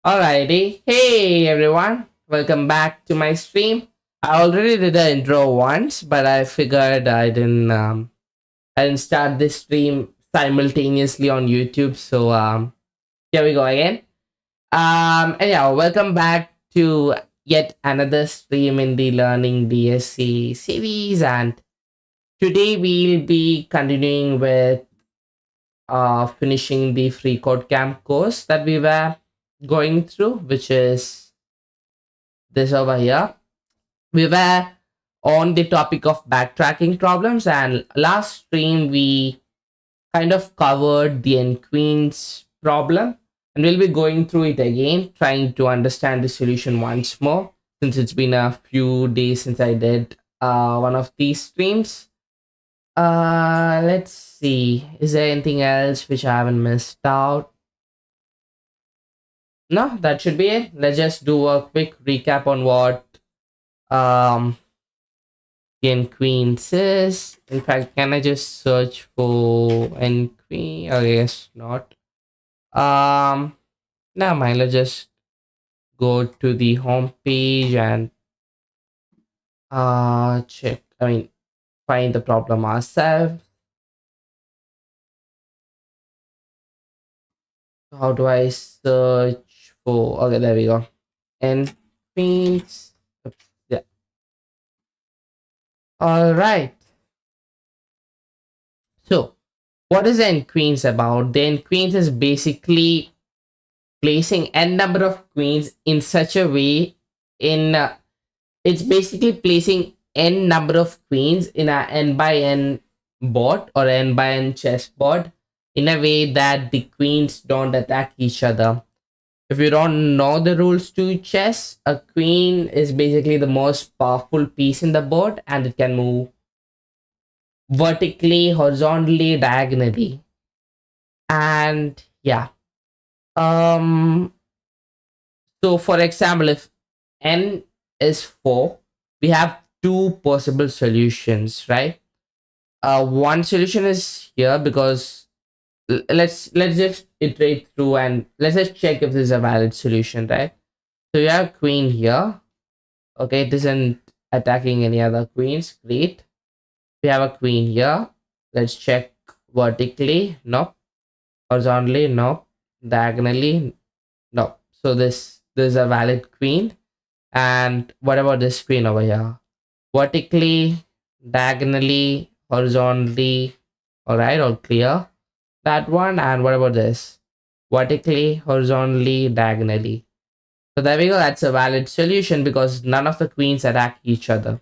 Alrighty. Hey everyone. Welcome back to my stream. I already did the intro once, but I figured I didn't start this stream simultaneously on YouTube. So here we go again. Anyhow, welcome back to yet another stream in the Learning DSA series, and today we'll be continuing with finishing the free code camp course that we were going through, which is this over here. We were on the topic of backtracking problems, and last stream we kind of covered the n queens problem, and we'll be going through it again, trying to understand the solution once more, since it's been a few days since I did one of these streams. Let's see, is there anything else which I haven't missed out? No, that should be it. Let's just do a quick recap on what um n queens is. In fact, can I just search for n queen? I guess not. um Never mind, let's just go to the home page and check, find the problem ourselves. How do I search for? Okay, there we go. n queens. Yeah. All right. So what is n queens about? The n queens is basically placing n number of queens in such a way in it's basically placing n number of queens in a n by n board or n by n chessboard in a way that the queens don't attack each other. If you don't know the rules to chess, a queen is basically the most powerful piece in the board, and it can move vertically, horizontally, diagonally. And yeah. um So, for example, if n is 4, we have two possible solutions, right? One solution is here because let's just iterate through and let's just check if this is a valid solution, right? So you have queen here. Okay, it isn't attacking any other queens. Great. We have a queen here. Let's check vertically. Nope. Horizontally. Nope. Diagonally. Nope. So this is a valid queen. And what about this queen over here? Vertically, diagonally, horizontally. All right, all clear. That one. And what about this? Vertically, horizontally, diagonally. So there we go. That's a valid solution because none of the queens attack each other.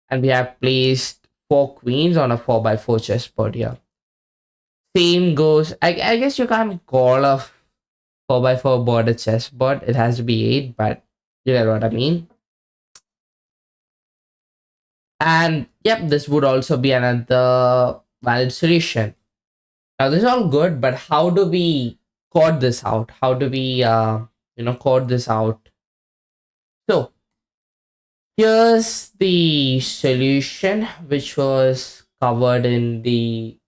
And we have placed 4 queens on a 4x4 chessboard here. Same goes. I guess you can't call a 4x4 board a chessboard. It has to be 8, but you get what I mean. And yep, this would also be another valid solution. Now this is all good, but how do we code this out? How do we code this out? So here's the solution which was covered in the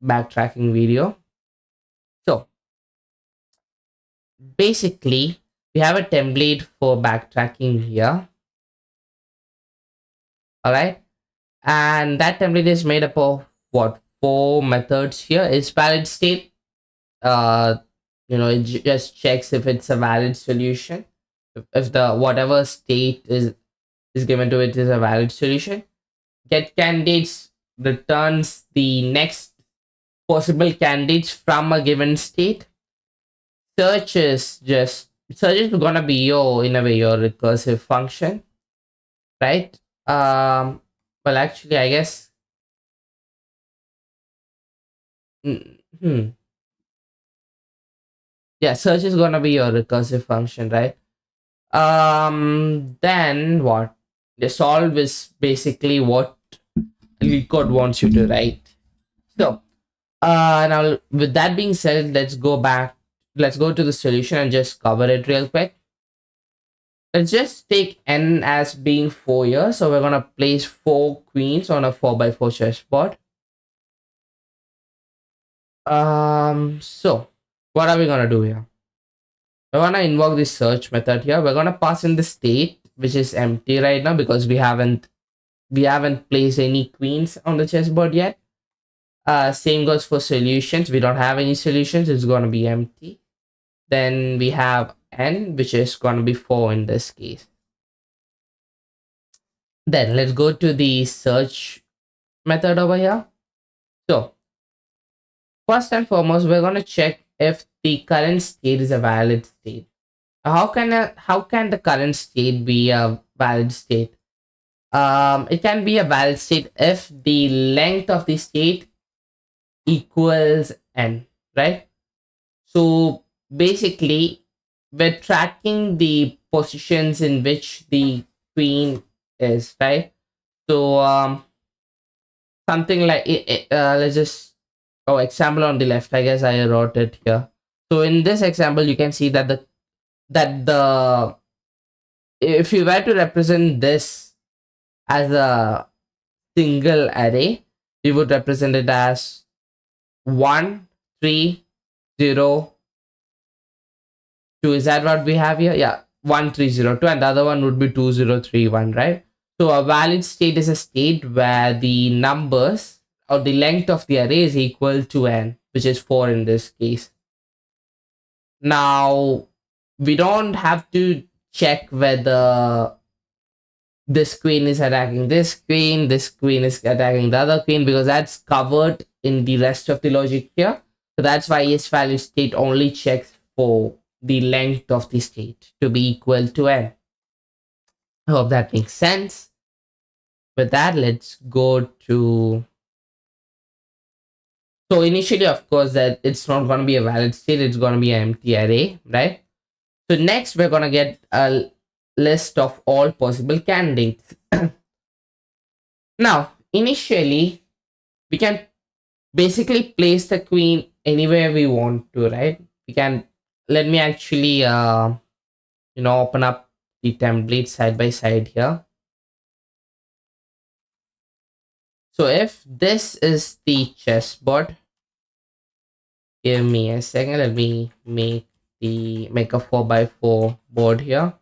backtracking video. So basically we have a template for backtracking here. All right, and that template is made up of what, 4 methods here. Is valid state, it just checks if it's a valid solution, if the whatever state is given to it is a valid solution. Get candidates returns the next possible candidates from a given state. Search is gonna be in a way your recursive function, right? Well, actually, I guess. Yeah, search is gonna be your recursive function, right? Then what? The solve is basically what LeetCode wants you to write. So, now with that being said, let's go back. Let's go to the solution and just cover it real quick. Let's just take n as being 4 here. So we're gonna place 4 queens on a 4x4 chessboard. So what are we gonna do here? we're gonna invoke this search method here. We're gonna pass in the state, which is empty right now because we haven't placed any queens on the chessboard yet. Same goes for solutions. We don't have any solutions. It's gonna be empty. Then we have n, which is gonna be 4 in this case. Then let's go to the search method over here. So first and foremost, we're gonna check if the current state is a valid state. How can the current state be a valid state? It can be a valid state if the length of the state equals n, right? So basically, we're tracking the positions in which the queen is, right? So something like let's just example on the left. I guess I wrote it here. So in this example, you can see that the if you were to represent this as a single array, we would represent it as 1 3 0 2. Is that what we have here? Yeah, 1 3 0 2, and the other one would be 2 0 3 1, right? So a valid state is a state where the numbers or the length of the array is equal to n, which is 4 in this case. Now we don't have to check whether this queen is attacking this queen is attacking the other queen, because that's covered in the rest of the logic here. So that's why is valid state only checks for the length of the state to be equal to n. I hope that makes sense. With that, let's go to, so initially, of course, that it's not going to be a valid state, it's going to be an empty array, right? So next we're going to get a list of all possible candidates. Now initially we can basically place the queen anywhere we want to, right? We can, let me actually open up the template side by side here. So if this is the chessboard, give me a second, let me make a 4x4 board here.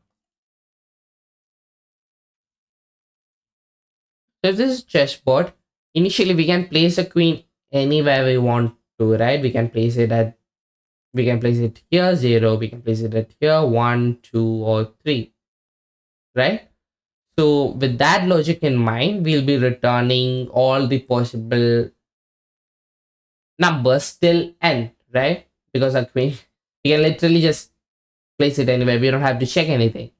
So if this is chessboard, initially we can place a queen anywhere we want to, right? We can place it here 0, we can place it at here 1 2 or 3, right? So with that logic in mind, we'll be returning all the possible numbers till n, right? Because a queen, we can literally just place it anywhere, we don't have to check anything.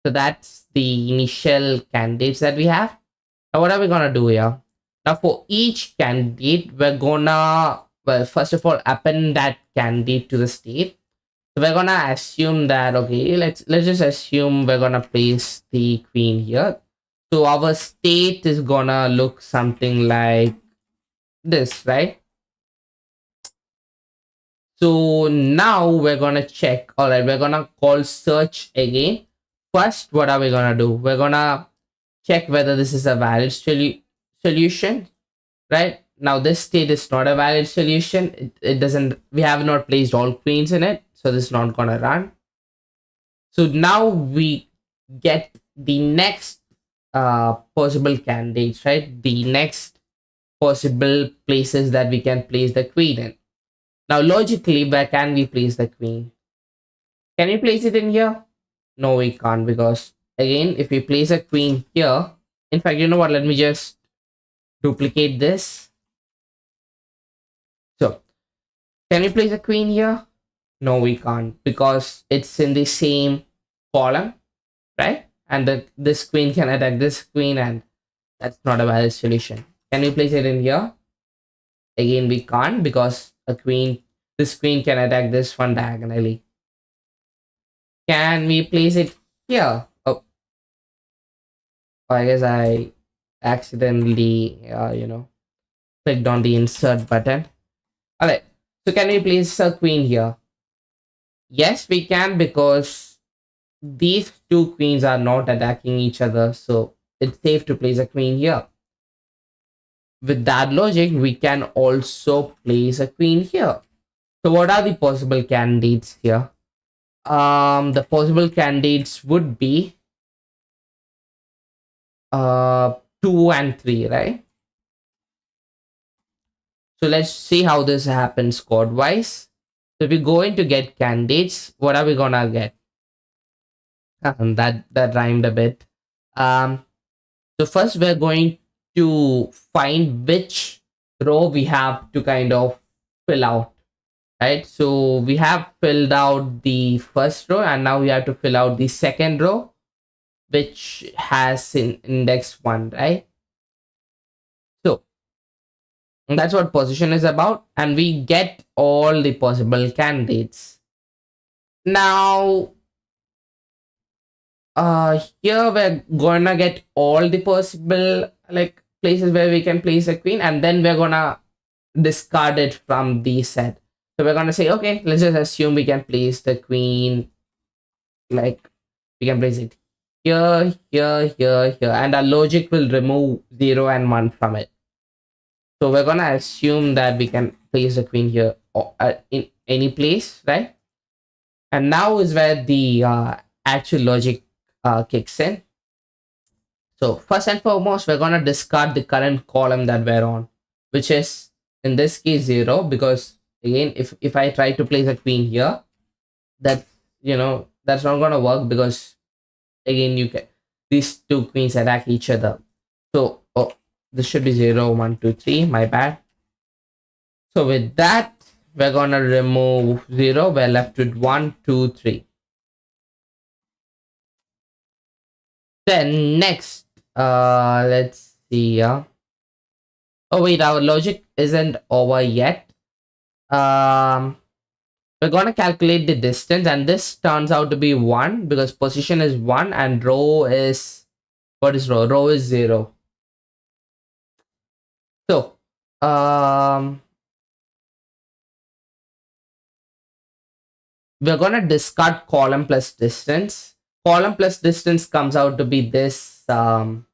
So that's the initial candidates that we have. Now what are we gonna do here? Now for each candidate, we're gonna, well, first of all, append that candidate to the state. So we're gonna assume that, okay, let's just assume we're gonna place the queen here. So our state is gonna look something like this, right? So now we're gonna check. All right, we're gonna call search again. First, what are we gonna do? We're gonna check whether this is a valid solution, right? Now this state is not a valid solution. It doesn't, we have not placed all queens in it, so this is not gonna run. So now we get the next possible candidates, right? The next possible places that we can place the queen in. Now logically, where can we place the queen? Can we place it in here? No, we can't, because again, if we place a queen here, in fact, you know what, let me just duplicate this. So can we place a queen here? No, we can't, because it's in the same column, right? And this queen can attack this queen, and that's not a valid solution. Can we place it in here? Again, we can't, because this queen can attack this one diagonally. Can we place it here? Oh, I guess I accidentally clicked on the insert button. All right, so can we place a queen here? Yes, we can, because these two queens are not attacking each other, so it's safe to place a queen here. With that logic, we can also place a queen here. So what are the possible candidates here? The possible candidates would be 2 and 3, right? So let's see how this happens code wise. So if we go into get candidates, what are we gonna get? That rhymed a bit. Um, so first we're going to find which row we have to kind of fill out, right? So we have filled out the first row and now we have to fill out the second row, which has in index 1, right? So that's what position is about, and we get all the possible candidates. Now here we're gonna get all the possible like places where we can place a queen, and then we're gonna discard it from the set. So we're gonna say, okay, let's just assume we can place the queen, like we can place it here, here, here, here, and our logic will remove 0 and 1 from it. So we're gonna assume that we can place the queen here or in any place, right? And now is where the actual logic kicks in. So first and foremost, we're gonna discard the current column that we're on, which is in this case 0, because again, if I try to place a queen here, that that's not gonna work, because again you can these two queens attack each other. So this should be 0, 1, 2, 3. My bad. So with that, we're gonna remove 0. We're left with 1, 2, 3. Then next, let's see. Oh wait, our logic isn't over yet. We're gonna calculate the distance, and this turns out to be 1 because position is 1 and row is, what is row? Row is 0. So we're gonna discard column plus distance. Column plus distance comes out to be this row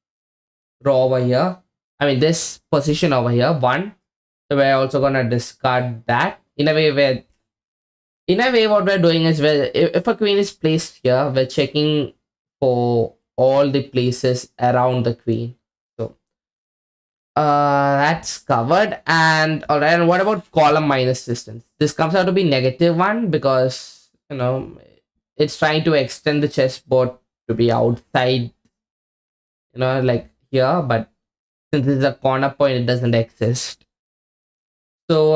over here. I mean this position over here, 1. So we're also gonna discard that. In a way, what we're doing is, if a queen is placed here, we're checking for all the places around the queen. So that's covered. And all right, and what about column minus distance? This comes out to be -1 because it's trying to extend the chessboard to be outside, like here, but since this is a corner point, it doesn't exist. So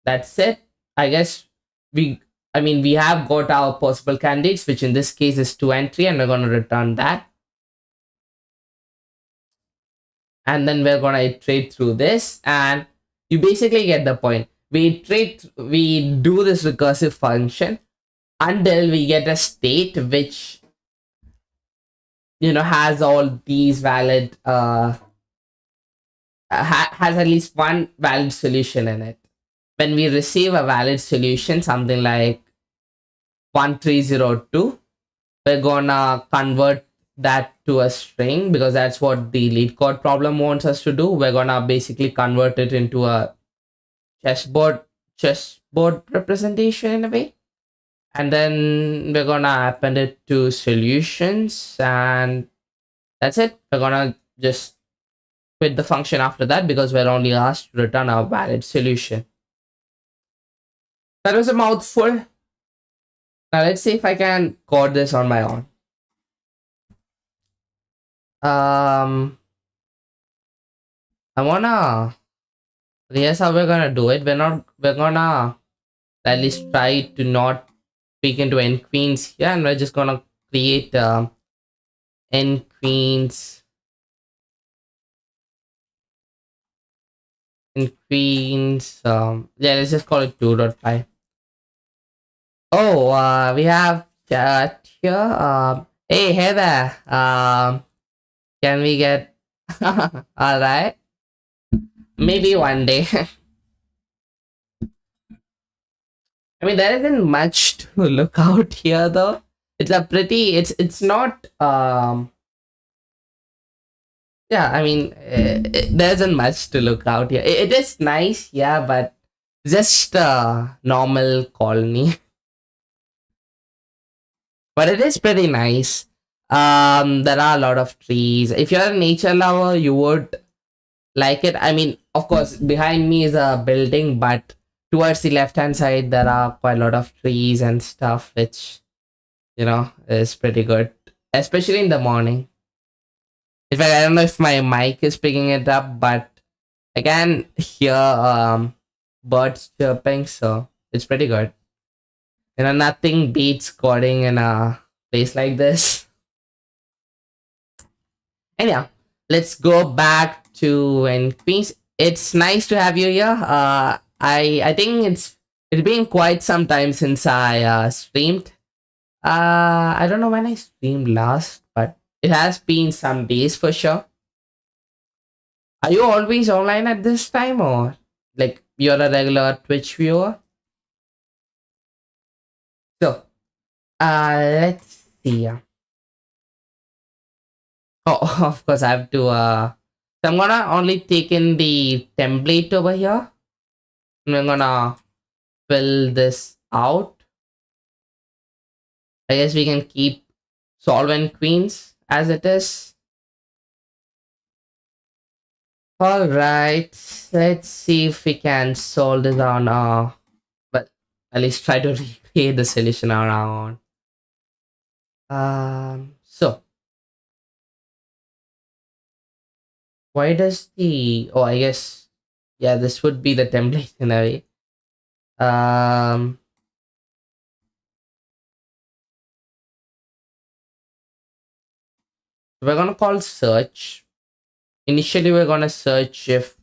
that's it. I guess we have got our possible candidates, which in this case is 2 and 3, and we're going to return that. And then we're going to iterate through this, and you basically get the point. We do this recursive function until we get a state which has all these valid has at least one valid solution in it. When we receive a valid solution, something like 1302, we're gonna convert that to a string, because that's what the lead code problem wants us to do. We're gonna basically convert it into a chessboard representation in a way, and then we're gonna append it to solutions, and that's it. We're gonna just quit the function after that, because we're only asked to return a valid solution. That was a mouthful. Now let's see if I can code this on my own. Here's how we're gonna do it. We're gonna at least try to not speak into n queens here, and we're just gonna create n queens yeah, let's just call it 2.5. Oh, we have chat here. Hey there. Can we get all right? Maybe one day. I mean, there isn't much to look out here, though. It's a pretty. It's not. Yeah, I mean, there isn't much to look out here. It is nice, yeah, but just a normal colony. but it is pretty nice. There are a lot of trees. If you're a nature lover, you would like it. I mean, of course, behind me is a building, but towards the left hand side, there are quite a lot of trees and stuff, which is pretty good, especially in the morning. In fact, I don't know if my mic is picking it up, but I can hear birds chirping, so it's pretty good. Nothing beats squatting in a place like this. And yeah, let's go back to when Queens. It's nice to have you here. I think it's been quite some time since I streamed. I don't know when I streamed last, but it has been some days for sure. Are you always online at this time, or like you're a regular Twitch viewer? So, let's see. Oh, of course, I have to. So I'm gonna only take in the template over here. And I'm gonna fill this out. I guess we can keep solvent queens as it is. All right, let's see if we can solve this on. But at least try to recreate the solution around. So why does the I guess yeah, this would be the template in a way. We're gonna call search. Initially we're gonna search if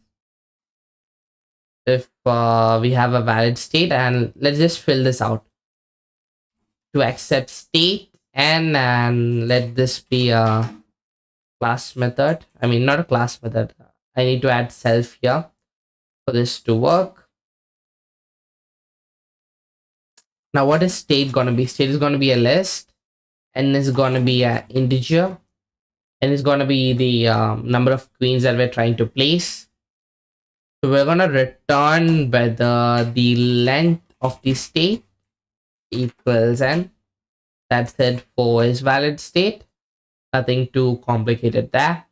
we have a valid state, and let's just fill this out to accept state, and let this be a class method. I mean, not a class method. I need to add self here for this to work. Now what is state gonna be? State is gonna be a list, and is gonna be an integer, and it's gonna be the number of queens that we're trying to place. So we're gonna return whether the length of the state equals n. That's it for is valid state. Nothing too complicated there.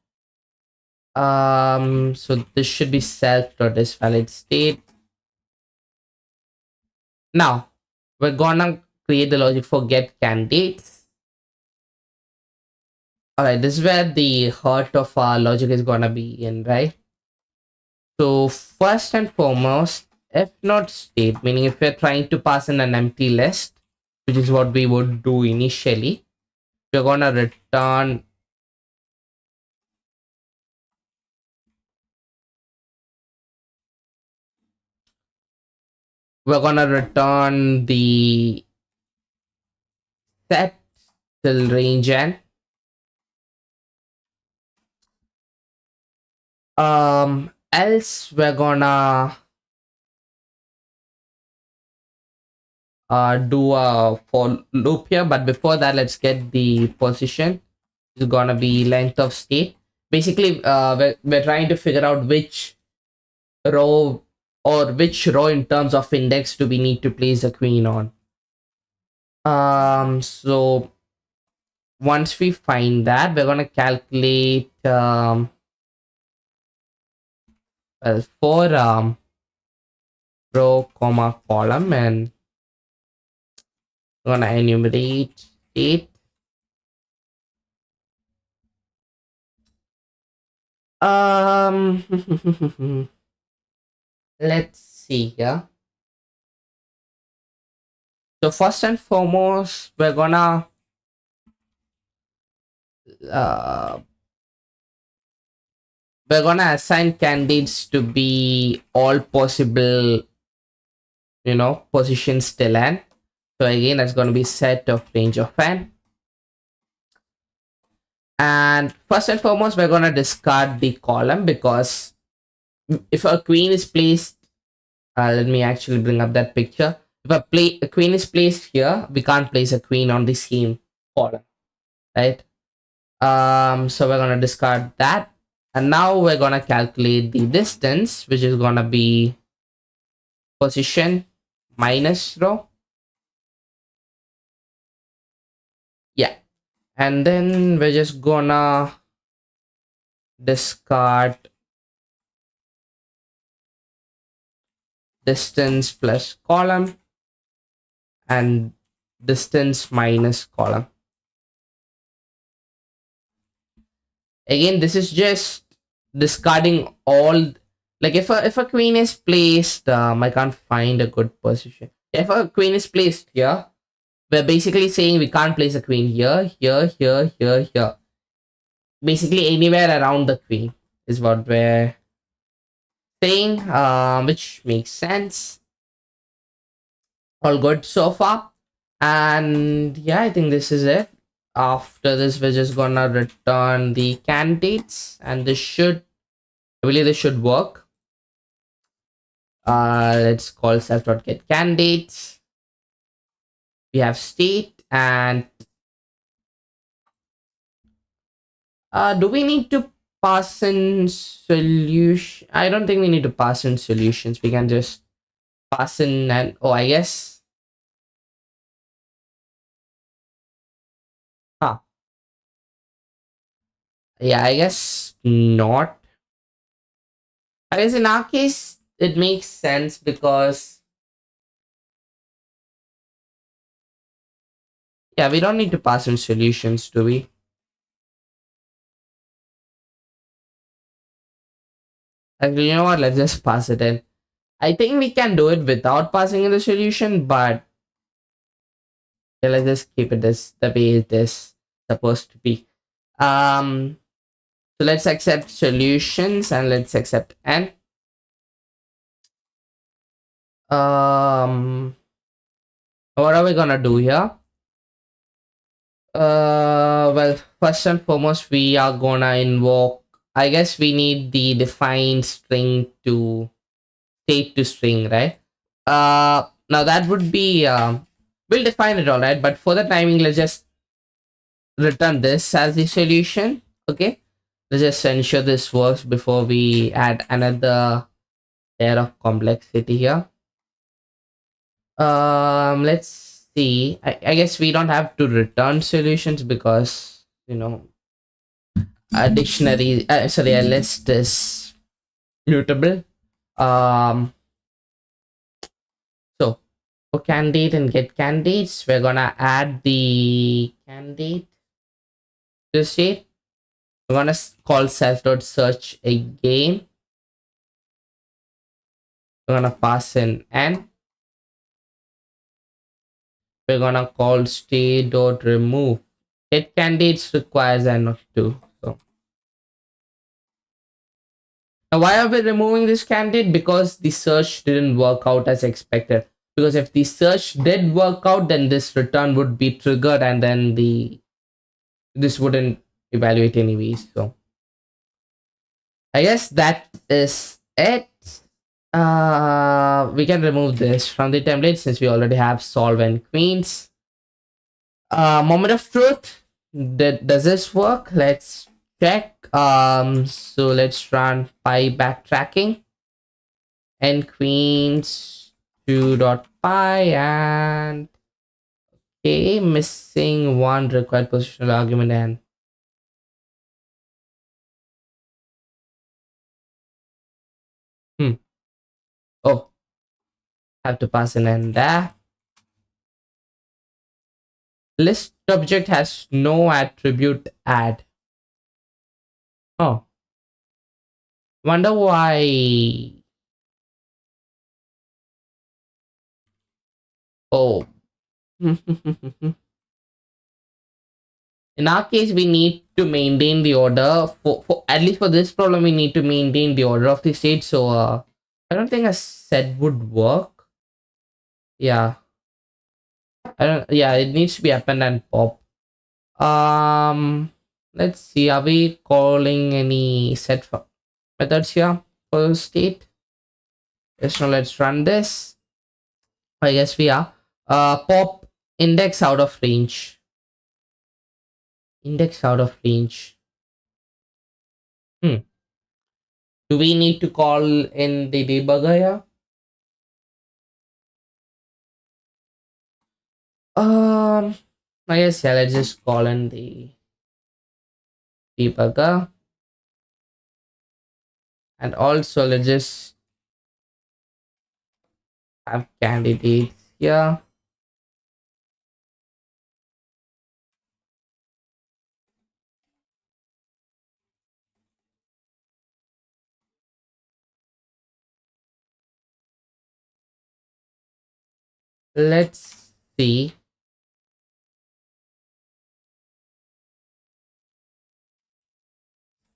So this should be self.is valid state. Now we're gonna create the logic for get candidates. All right, this is where the heart of our logic is gonna be in, right? So first and foremost, if not state, meaning if we're trying to pass in an empty list, which is what we would do initially, we're gonna return the set till range n. Else we're gonna do a for loop here, but before that, let's get the position. It's gonna be length of state. Basically, we're trying to figure out which row in terms of index do we need to place the queen on. So once we find that, we're gonna calculate for row comma column, and we're gonna enumerate state. Let's see here. So first and foremost, we're gonna assign candidates to be all possible, positions till n. So again, that's going to be set of range of n. And first and foremost, we're going to discard the column, because if a queen is placed, let me actually bring up that picture. If a queen is placed here, we can't place a queen on the same column, right? So we're going to discard that. And now we're going to calculate the distance, which is going to be position minus row. And then we're just gonna discard distance plus column and distance minus column. Again, this is just discarding all, like if a queen is placed, I can't find a good position. If a queen is placed here, we're basically saying we can't place a queen here, here, here, here, here. Basically anywhere around the queen is what we're saying, which makes sense. All good so far. And yeah, I think this is it. After this, we're just gonna return the candidates, and this should, I believe this should work. Let's call self.get candidates. We have state, and do we need to pass in solution? I don't think we need to pass in solutions. We can just pass in, and oh, I guess. Huh. Yeah, I guess not. I guess in our case, it makes sense because, yeah, we don't need to pass in solutions, do we? Actually, you know what? Let's just pass it in. I think we can do it without passing in the solution, but yeah, let's just keep it this the way it is supposed to be. So let's accept solutions and let's accept n. What are we gonna do here? Well, first and foremost, we are gonna invoke. I guess we need the define string to state to string, right? Now that would be we'll define it, all right. But for the timing, let's just return this as the solution. Okay, let's just ensure this works before we add another layer of complexity here. Let's see. I guess we don't have to return solutions because a dictionary, sorry, a list is mutable. Um, so for candidate and get candidates, we're gonna add the candidate to the state. We're gonna call self.search again. We're gonna pass in n. We're gonna call state.remove. Get candidates requires n of 2. So now why are we removing this candidate? Because the search didn't work out as expected. Because if the search did work out, then this return would be triggered and then this wouldn't evaluate anyways. So I guess that is it. We can remove this from the template since we already have solve and queens. Moment of truth. Does this work? Let's check. So let's run py backtracking and queens 2.py and okay, missing one required positional argument and oh, have to pass in and there. List object has no attribute add. Oh, wonder why. Oh. In our case, we need to maintain the order for at least for this problem. We need to maintain the order of the state. So I don't think a set would work. Yeah, I don't. Yeah, it needs to be append and pop. Let's see. Are we calling any set methods here for state? Yes. Now let's run this. I guess we are. Pop index out of range. Index out of range. Hmm. Do we need to call in the debugger here? Um, I guess, yeah, let's just call in the debugger. And also, let's just have candidates here. Let's see.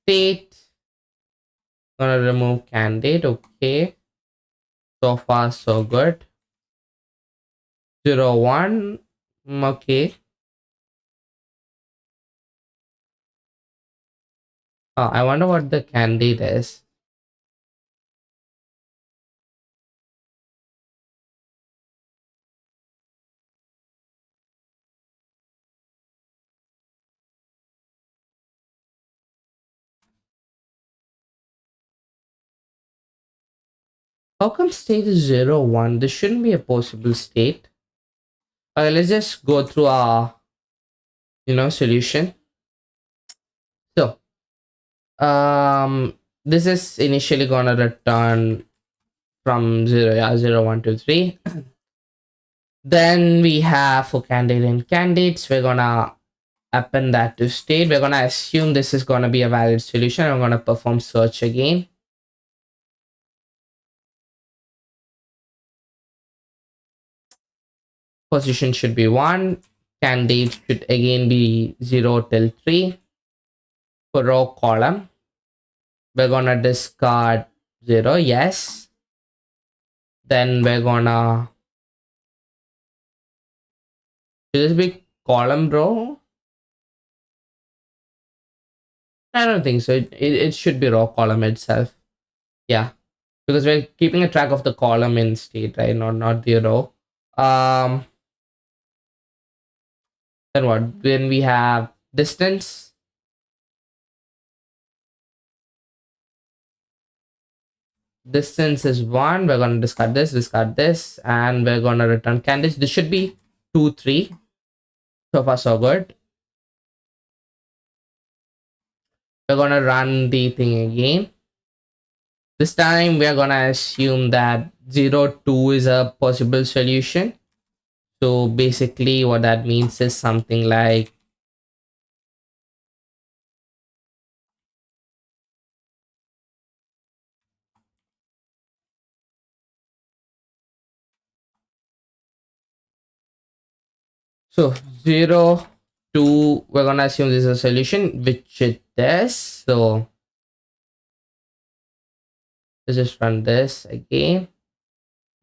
State. Gonna remove candidate. Okay. So far, so good. 01. Okay. I wonder what the candidate is. How come state is 01? This shouldn't be a possible state. Let's just go through our, solution. So, this is initially gonna return from 0, yeah, 0, 1, 2, 3. Then we have for candidate and candidates, we're gonna append that to state. We're gonna assume this is gonna be a valid solution. I'm gonna perform search again. Position should be 1. Candidate should again be 0 till 3. For row column, we're gonna discard 0, yes. Then we're gonna, should this be column row? I don't think so. It should be row column itself. Yeah, because we're keeping a track of the column in state, right? Not the row. Then what? Then we have distance. Distance is 1. We're gonna discard this, and we're gonna return candidates. This should be 2, 3. So far, so good. We're gonna run the thing again. This time we are gonna assume that 0, 2 is a possible solution. So basically what that means is something like so 0, 2, we're gonna assume this is a solution, which it is. So let's just run this again.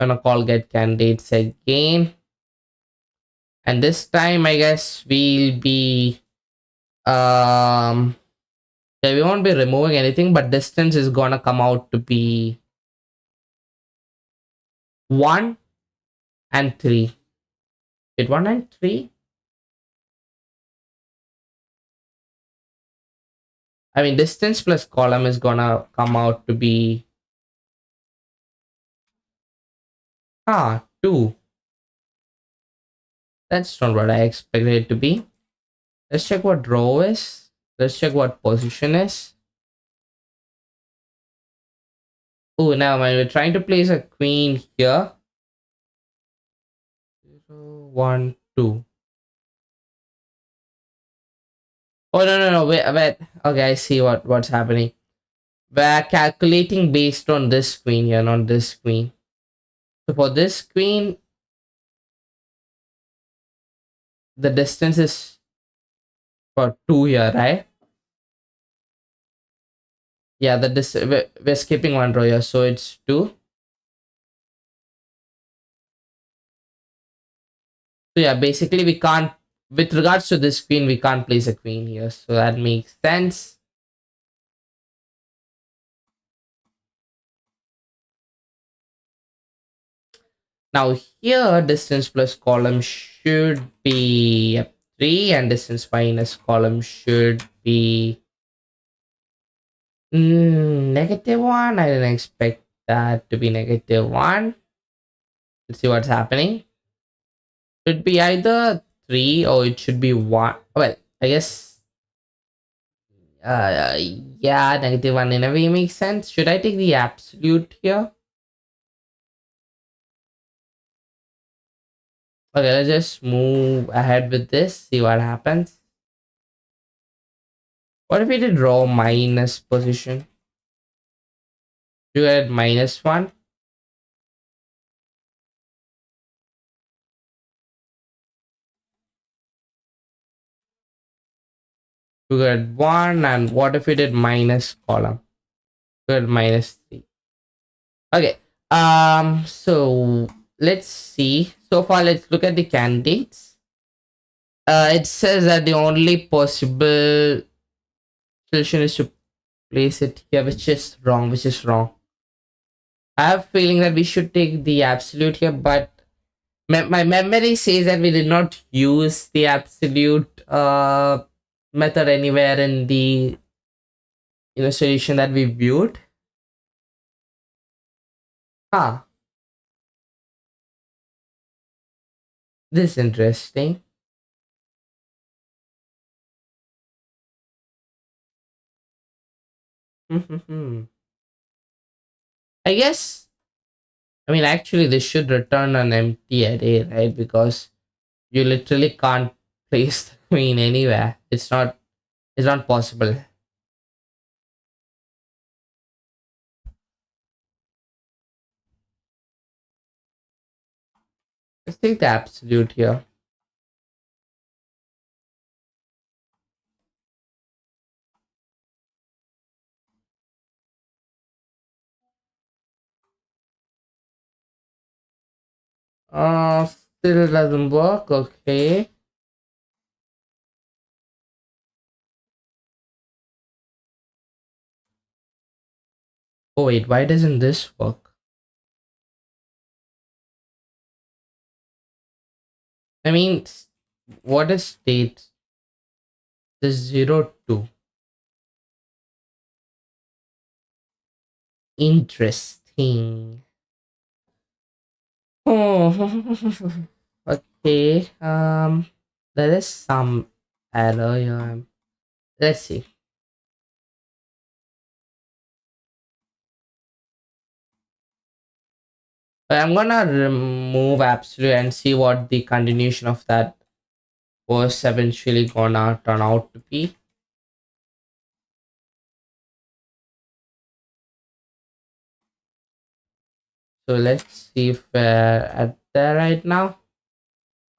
I'm gonna call get candidates again. And this time I guess we'll be yeah, we won't be removing anything, but distance is gonna come out to be 1 and 3. Did 1 and 3? I mean, distance plus column is gonna come out to be 2. That's not what I expected it to be. Let's check what row is. Let's check what position is. Oh, now we're trying to place a queen here. 0, 1, 2. Oh, no. Wait. Okay, I see what's happening. We're calculating based on this queen here, not this queen. So for this queen, the distance is for 2 here, right? Yeah, we're skipping 1 row here, so it's 2. So yeah, basically we can't, with regards to this queen, we can't place a queen here. So that makes sense. Now here, distance plus column should be 3 and distance minus column should be -1. I didn't expect that to be -1. Let's see what's happening. Should be either 3 or it should be 1. Well, I guess, uh, yeah, negative 1 in a way makes sense. Should I take the absolute here? Okay, let's just move ahead with this, see what happens. What if we did raw minus position? You get minus 1. You get 1. And what if we did minus column? You get minus 3. Okay. So let's see. So far, let's look at the candidates. It says that the only possible solution is to place it here, which is wrong. Which is wrong. I have a feeling that we should take the absolute here, but my memory says that we did not use the absolute method anywhere in the solution that we viewed. Ah, this is interesting. I guess, I mean, actually, this should return an empty array, right? Because you literally can't place the queen anywhere. It's not possible. Let's take the absolute here. Still doesn't work. Okay. Oh wait, why doesn't this work? I mean, what is state? The 0 2. Interesting. Oh, okay. There is some error here. Let's see. I'm gonna remove absolute and see what the continuation of that was eventually gonna turn out to be. So let's see if we're at there right now.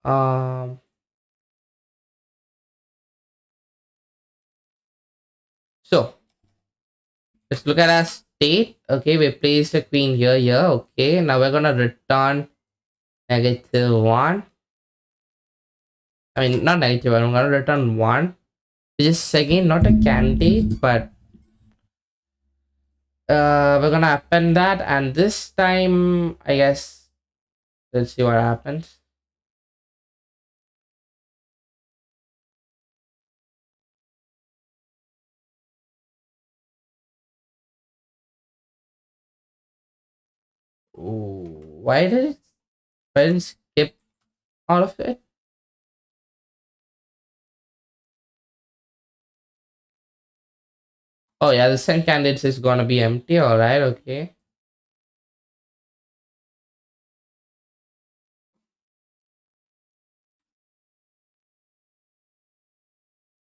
Um, so let's look at our state. Okay, we placed a queen here, here. Okay, now we're gonna return -1. I mean, not negative. I'm gonna return 1. Which is again not a candidate, but we're gonna append that, and this time I guess let's see what happens. Ooh, why did it skip all of it? Oh yeah, the send candidates is gonna be empty. All right, okay.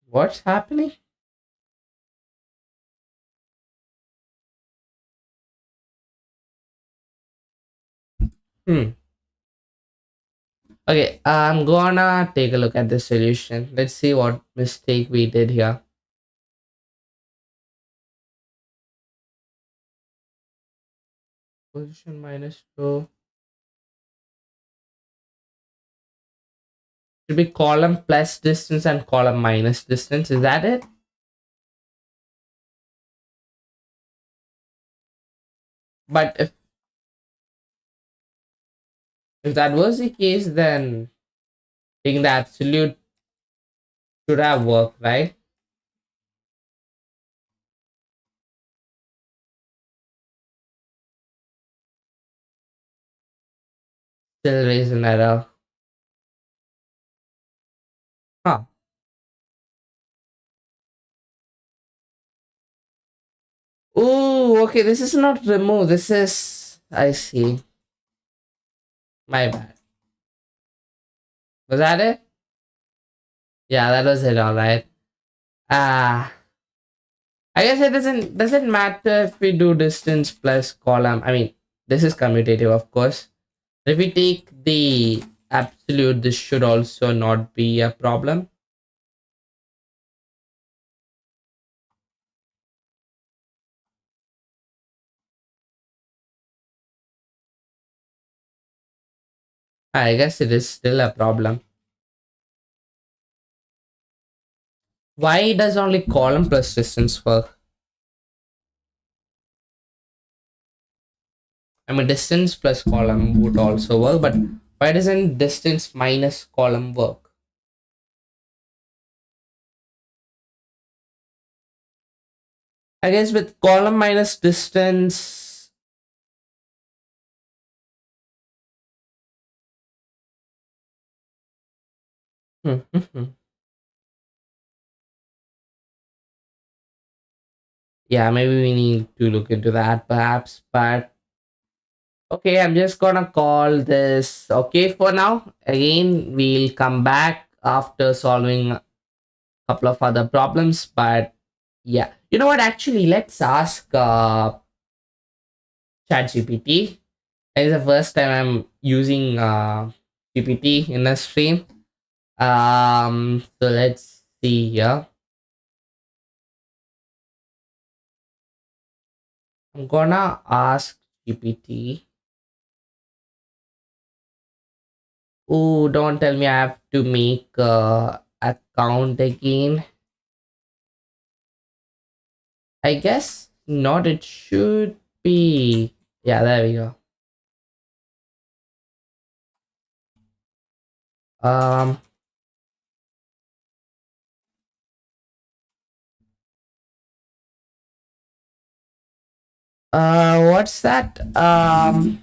What's happening? Hmm. Okay, I'm gonna take a look at the solution. Let's see what mistake we did here. Position -2 should be column plus distance and column minus distance. Is that it? But if that was the case, then taking the absolute should have worked, right? Still raise an error. Oh, okay. This is not remove. This is, I see. My bad. Was that it? Yeah, that was it. All right. Ah, I guess it doesn't matter if we do distance plus column. I mean, this is commutative, of course. If we take the absolute, this should also not be a problem. I guess it is still a problem. Why does only column plus distance work? I mean, distance plus column would also work, but why doesn't distance minus column work? I guess with column minus distance, yeah, maybe we need to look into that perhaps. But okay, I'm just gonna call this okay for now. Again, we'll come back after solving a couple of other problems. But yeah, you know what? Actually, let's ask ChatGPT. It's the first time I'm using GPT in a stream. So let's see here. I'm gonna ask GPT. Oh, don't tell me I have to make account again. I guess not. It should be. Yeah, there we go. Um. What's that? Have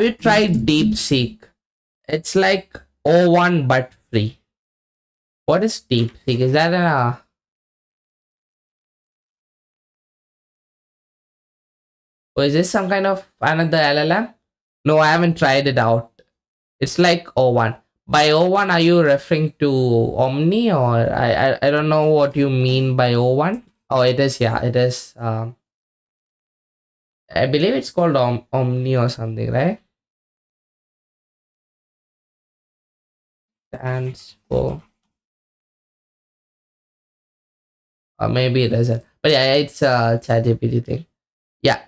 you tried DeepSeek? It's like O1 but free. What is DeepSeek? Is that or is this some kind of another LLM? No, I haven't tried it out. It's like O1. By O1, are you referring to Omni or I don't know what you mean by O1? Oh, it is, yeah, it is. I believe it's called Omni or something, right? Stands for, or maybe it doesn't. But yeah, it's a ChatGPT thing. Yeah.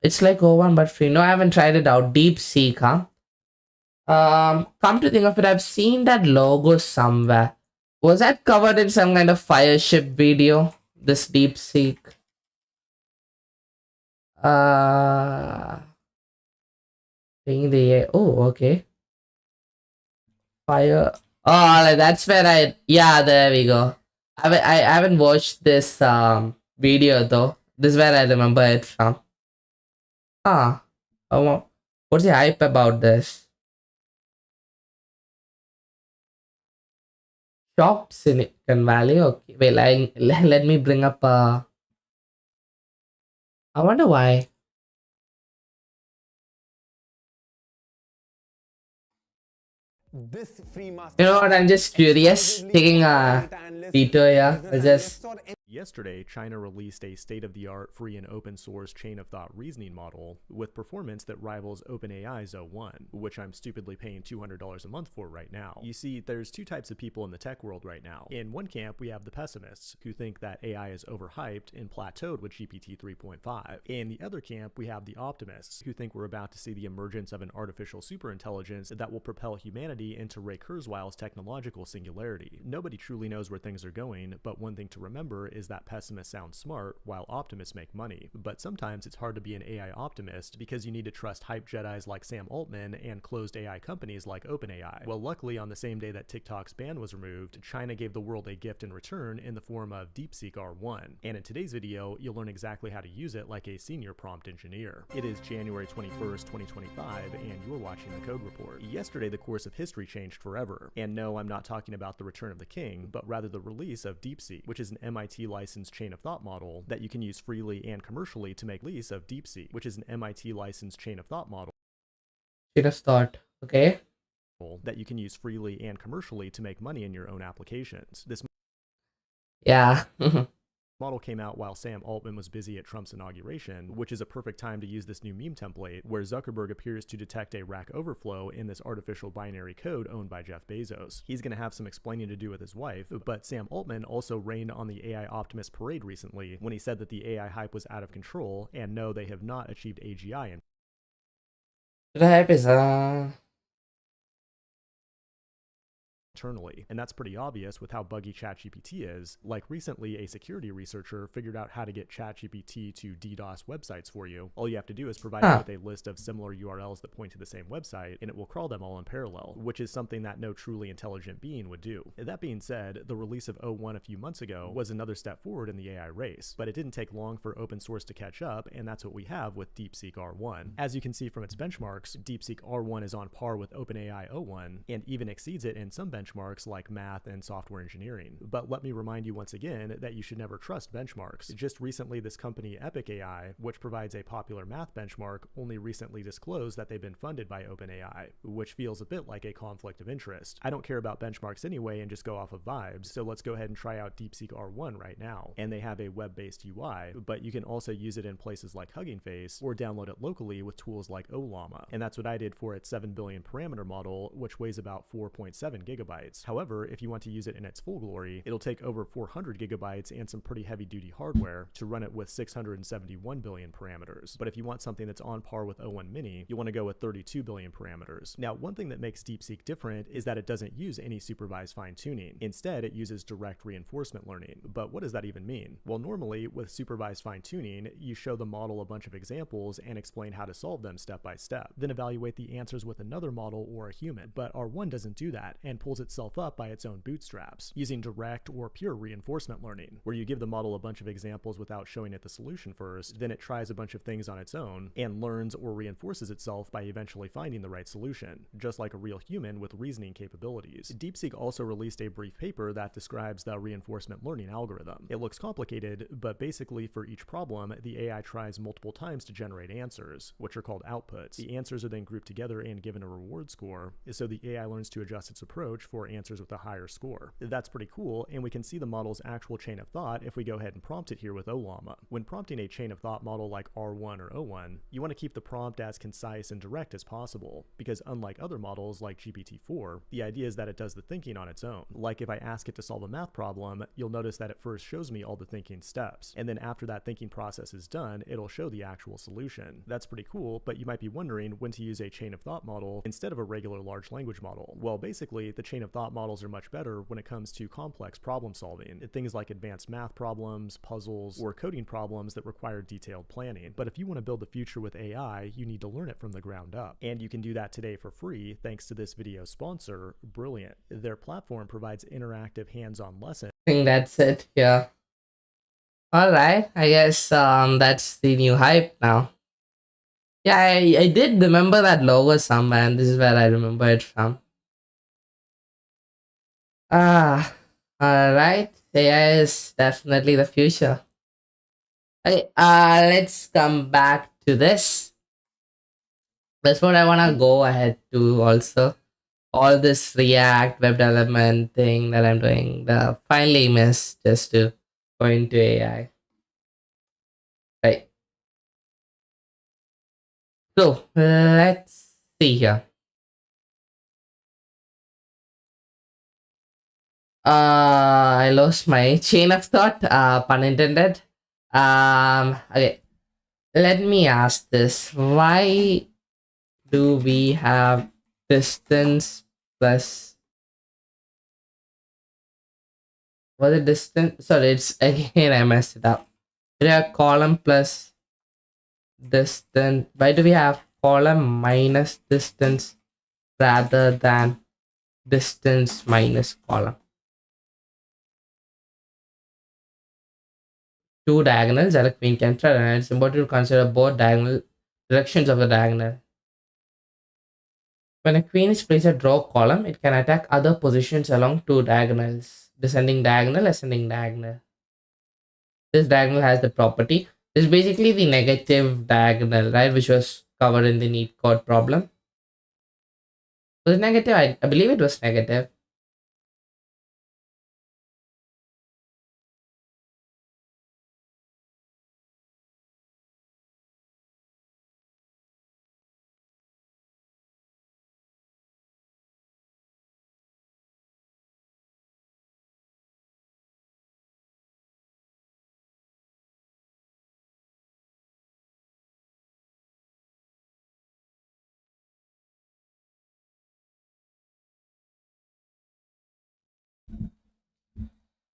It's like O1 but free. No, I haven't tried it out. DeepSeek, huh? Come to think of it, I've seen that logo somewhere. Was that covered in some kind of Fireship video? This DeepSeek. Uh, Being the oh, okay. Fire. Oh, like, that's where I. Yeah, there we go. I haven't watched this video though. This is where I remember it from. Ah, oh, what's the hype about this? Shocked Silicon Valley. Okay, wait. Let me bring up. I wonder why. This free You know what? I'm just curious. Taking a detour here. I just. Yesterday, China released a state-of-the-art free and open-source chain-of-thought reasoning model with performance that rivals OpenAI's O1, which I'm stupidly paying $200 a month for right now. You see, there's two types of people in the tech world right now. In one camp, we have the pessimists, who think that AI is overhyped and plateaued with GPT 3.5. In the other camp, we have the optimists, who think we're about to see the emergence of an artificial superintelligence that will propel humanity into Ray Kurzweil's technological singularity. Nobody truly knows where things are going, but one thing to remember is that pessimists sound smart while optimists make money. But sometimes it's hard to be an AI optimist because you need to trust hype Jedis like Sam Altman and closed AI companies like OpenAI. Well, luckily, on the same day that TikTok's ban was removed, China gave the world a gift in return in the form of DeepSeek R1. And in today's video, you'll learn exactly how to use it like a senior prompt engineer. It is January 21st, 2025, and you're watching the Code Report. Yesterday, the course of history changed forever. And no, I'm not talking about the return of the king, but rather the release of DeepSeek, which is an MIT MIT licensed chain of thought model that you can use freely and commercially to make lease of DeepSeek, which is an MIT licensed chain of thought model Chain of thought. Okay. that you can use freely and commercially to make money in your own applications. This Yeah. model came out while Sam Altman was busy at Trump's inauguration, which is a perfect time to use this new meme template where Zuckerberg appears to detect a rack overflow in this artificial binary code owned by Jeff Bezos. He's going to have some explaining to do with his wife, but Sam Altman also rained on the AI Optimist parade recently when he said that the AI hype was out of control, and no, they have not achieved AGI The hype is internally, and that's pretty obvious with how buggy ChatGPT is. Like recently, a security researcher figured out how to get ChatGPT to DDoS websites for you. All you have to do is provide it with a list of similar URLs that point to the same website, and it will crawl them all in parallel, which is something that no truly intelligent being would do. That being said, the release of O1 a few months ago was another step forward in the AI race, but it didn't take long for open source to catch up, and that's what we have with DeepSeek R1. As you can see from its benchmarks, DeepSeek R1 is on par with OpenAI O1, and even exceeds it in some benchmarks like math and software engineering. But let me remind you once again that you should never trust benchmarks. Just recently, this company Epic AI, which provides a popular math benchmark, only recently disclosed that they've been funded by OpenAI, which feels a bit like a conflict of interest. I don't care about benchmarks anyway and just go off of vibes, so let's go ahead and try out DeepSeek R1 right now. And they have a web-based UI, but you can also use it in places like Hugging Face or download it locally with tools like Ollama. And that's what I did for its 7 billion parameter model, which weighs about 4.7 gigabytes. However, if you want to use it in its full glory, it'll take over 400 gigabytes and some pretty heavy-duty hardware to run it with 671 billion parameters. But if you want something that's on par with O1 Mini, you want to go with 32 billion parameters. Now, one thing that makes DeepSeek different is that it doesn't use any supervised fine-tuning. Instead, it uses direct reinforcement learning. But what does that even mean? Well, normally, with supervised fine-tuning, you show the model a bunch of examples and explain how to solve them step by step, then evaluate the answers with another model or a human. But R1 doesn't do that and pulls itself up by its own bootstraps, using direct or pure reinforcement learning, where you give the model a bunch of examples without showing it the solution first, then it tries a bunch of things on its own, and learns or reinforces itself by eventually finding the right solution, just like a real human with reasoning capabilities. DeepSeek also released a brief paper that describes the reinforcement learning algorithm. It looks complicated, but basically for each problem, the AI tries multiple times to generate answers, which are called outputs. The answers are then grouped together and given a reward score, so the AI learns to adjust its approach for answers with a higher score. That's pretty cool, and we can see the model's actual chain of thought if we go ahead and prompt it here with Ollama. When prompting a chain of thought model like R1 or O1, you want to keep the prompt as concise and direct as possible, because unlike other models like GPT-4, the idea is that it does the thinking on its own. Like if I ask it to solve a math problem, you'll notice that it first shows me all the thinking steps, and then after that thinking process is done, it'll show the actual solution. That's pretty cool, but you might be wondering when to use a chain of thought model instead of a regular large language model. Well, basically, the chain of thought models are much better when it comes to complex problem solving, things like advanced math problems, puzzles, or coding problems that require detailed planning. But if you want to build the future with AI, you need to learn it from the ground up. And you can do that today for free thanks to this video's sponsor, Brilliant. Their platform provides interactive hands-on lessons. I think that's it. Yeah. All right. I guess that's the new hype now. Yeah, I did remember that logo somewhere, and this is where I remember it from. Ah, all right. AI is definitely the future. Okay, let's come back to this. That's what I wanna go ahead to also. All this React web development thing that I'm doing, the finally miss just to go into AI. Right. So let's see here. I lost my chain of thought, pun intended. Okay, let me ask this. Why do we have distance plus, was it distance? Sorry, it's again, I messed it up. We have column plus distance. Why do we have column minus distance rather than distance minus column? Two diagonals are a queen can try, and it's important to consider both diagonal directions of the diagonal. When a queen is placed at draw column, it can attack other positions along two diagonals, descending diagonal, ascending diagonal. This diagonal has the property. This is basically the negative diagonal, right? Which was covered in the neat code problem. Was it negative? I believe it was negative.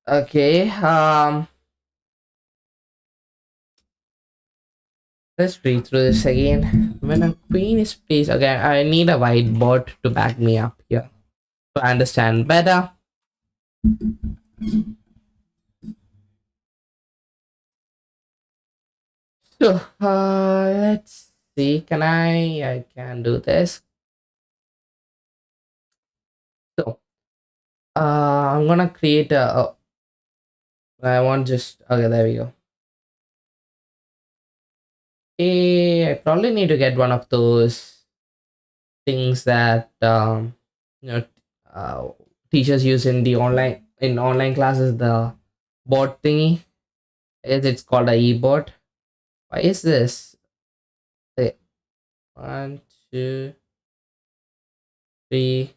Okay. Let's read through this again. When a queen is placed, okay, I need a whiteboard to back me up here to understand better. So, let's see. I can do this. So, I'm gonna create I want just, okay, there we go. I probably need to get one of those things that, you know, uh, teachers use in online classes, the board thingy. It's called a e-board. Why is this? Okay, 1, 2, 3.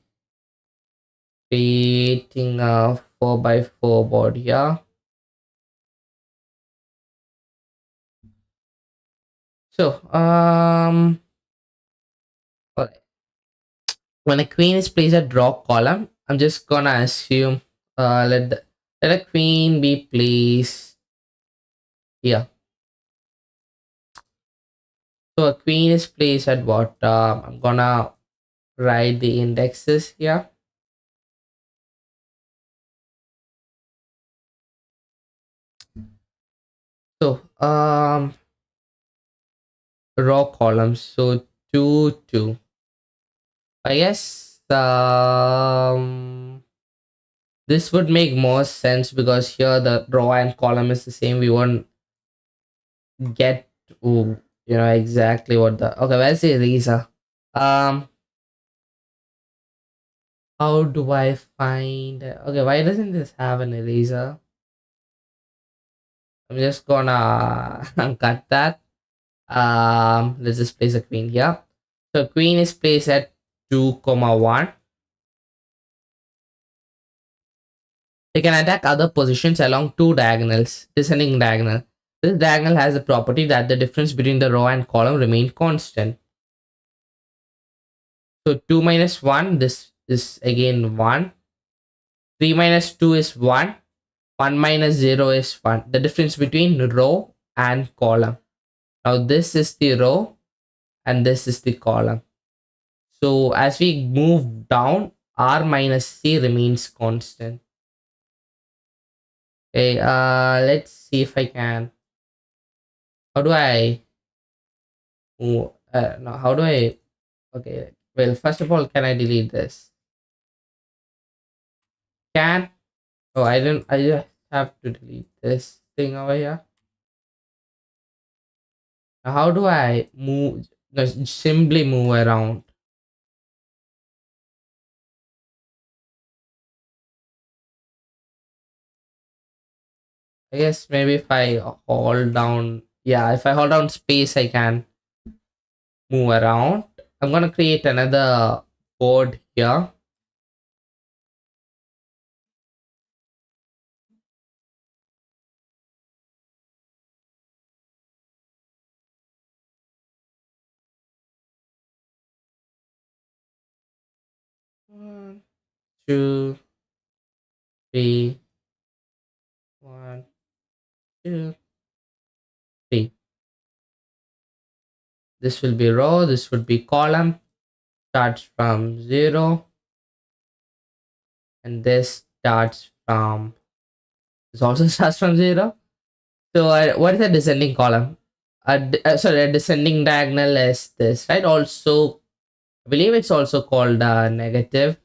Creating a 4x4 board here. So, alright. When a queen is placed at draw column, I'm just gonna assume let a queen be placed here. So a queen is placed at bottom. I'm gonna write the indexes here. So row columns. So 2 2. I guess this would make more sense because here the row and column is the same. We won't get to exactly what the where's the eraser? Um how do I find why doesn't this have an eraser? I'm just gonna cut that. Let's just place a queen here. So queen is placed at 2 comma 1. They can attack other positions along two diagonals, descending diagonal. This diagonal has the property that the difference between the row and column remain constant. So 2 minus 1, this is again 1. 3 minus 2 is 1. 1 minus 0 is 1. The difference between row and column. Now this is the row and this is the column. So as we move down, r minus c remains constant. Okay, let's see if I can. How do I move? No, how do I? Okay, well, first of all, can I delete this? Can? Oh, I didn't. I just have to delete this thing over here. Now, how do I move? Just simply move around. I guess maybe if I hold down, yeah, if I hold down space, I can move around. I'm gonna create another board here. One, two, three, one, two, three. This will be row, this would be column, starts from 0, and this starts from, this also starts from 0. So what is a descending column? Sorry, a descending diagonal is this, right? Also, I believe it's also called a negative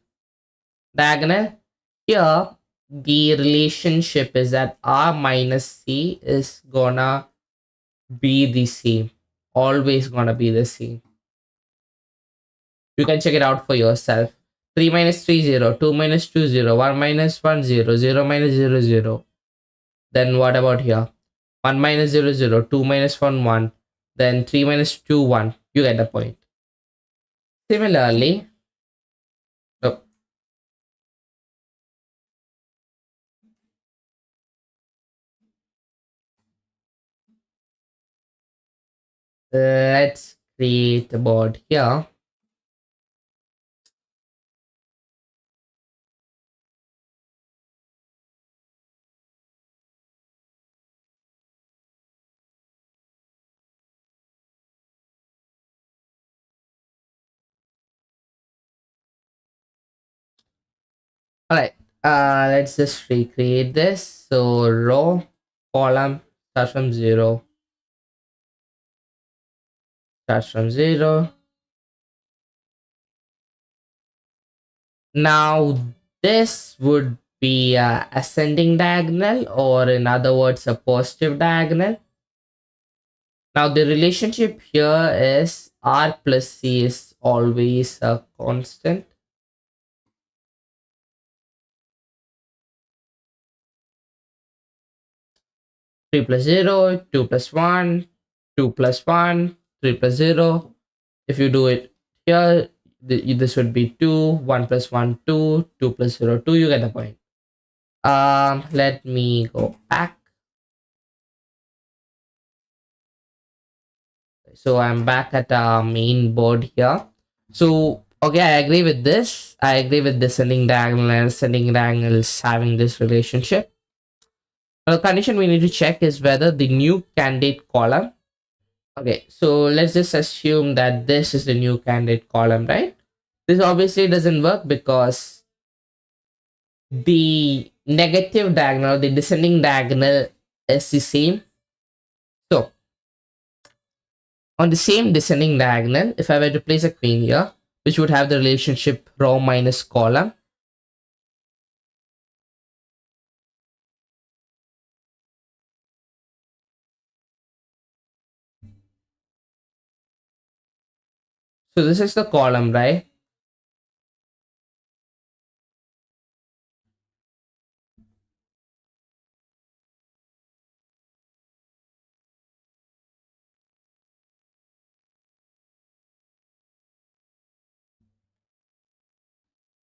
diagonal. Here, the relationship is that R minus C is gonna be the same. Always gonna be the same. You can check it out for yourself. 3 minus 3, 0. 2 minus 2, 0. 1 minus 1, 0. 0 minus 0, 0. Then what about here? 1 minus 0, 0. 2 minus 1, 1. Then 3 minus 2, 1. You get the point. Similarly, oh, let's create a board here. All right. Let's just recreate this. So row, column, start from 0. Start from 0. Now this would be a ascending diagonal, or in other words, a positive diagonal. Now the relationship here is R plus C is always a constant. Three plus 0, 2 plus 1, 2 plus 1, 3 plus 0. If you do it here, this would be 2, 1 plus 1, 2, 2 plus 0, 2. You get the point. Let me go back. So I'm back at our main board here. So okay, I agree with this. I agree with descending diagonal and ascending diagonals having this relationship. Now the condition we need to check is whether the new candidate column. Okay, so let's just assume that this is the new candidate column, right? This obviously doesn't work because the negative diagonal, the descending diagonal is the same. So on the same descending diagonal, if I were to place a queen here, which would have the relationship row minus column, so this is the column, right?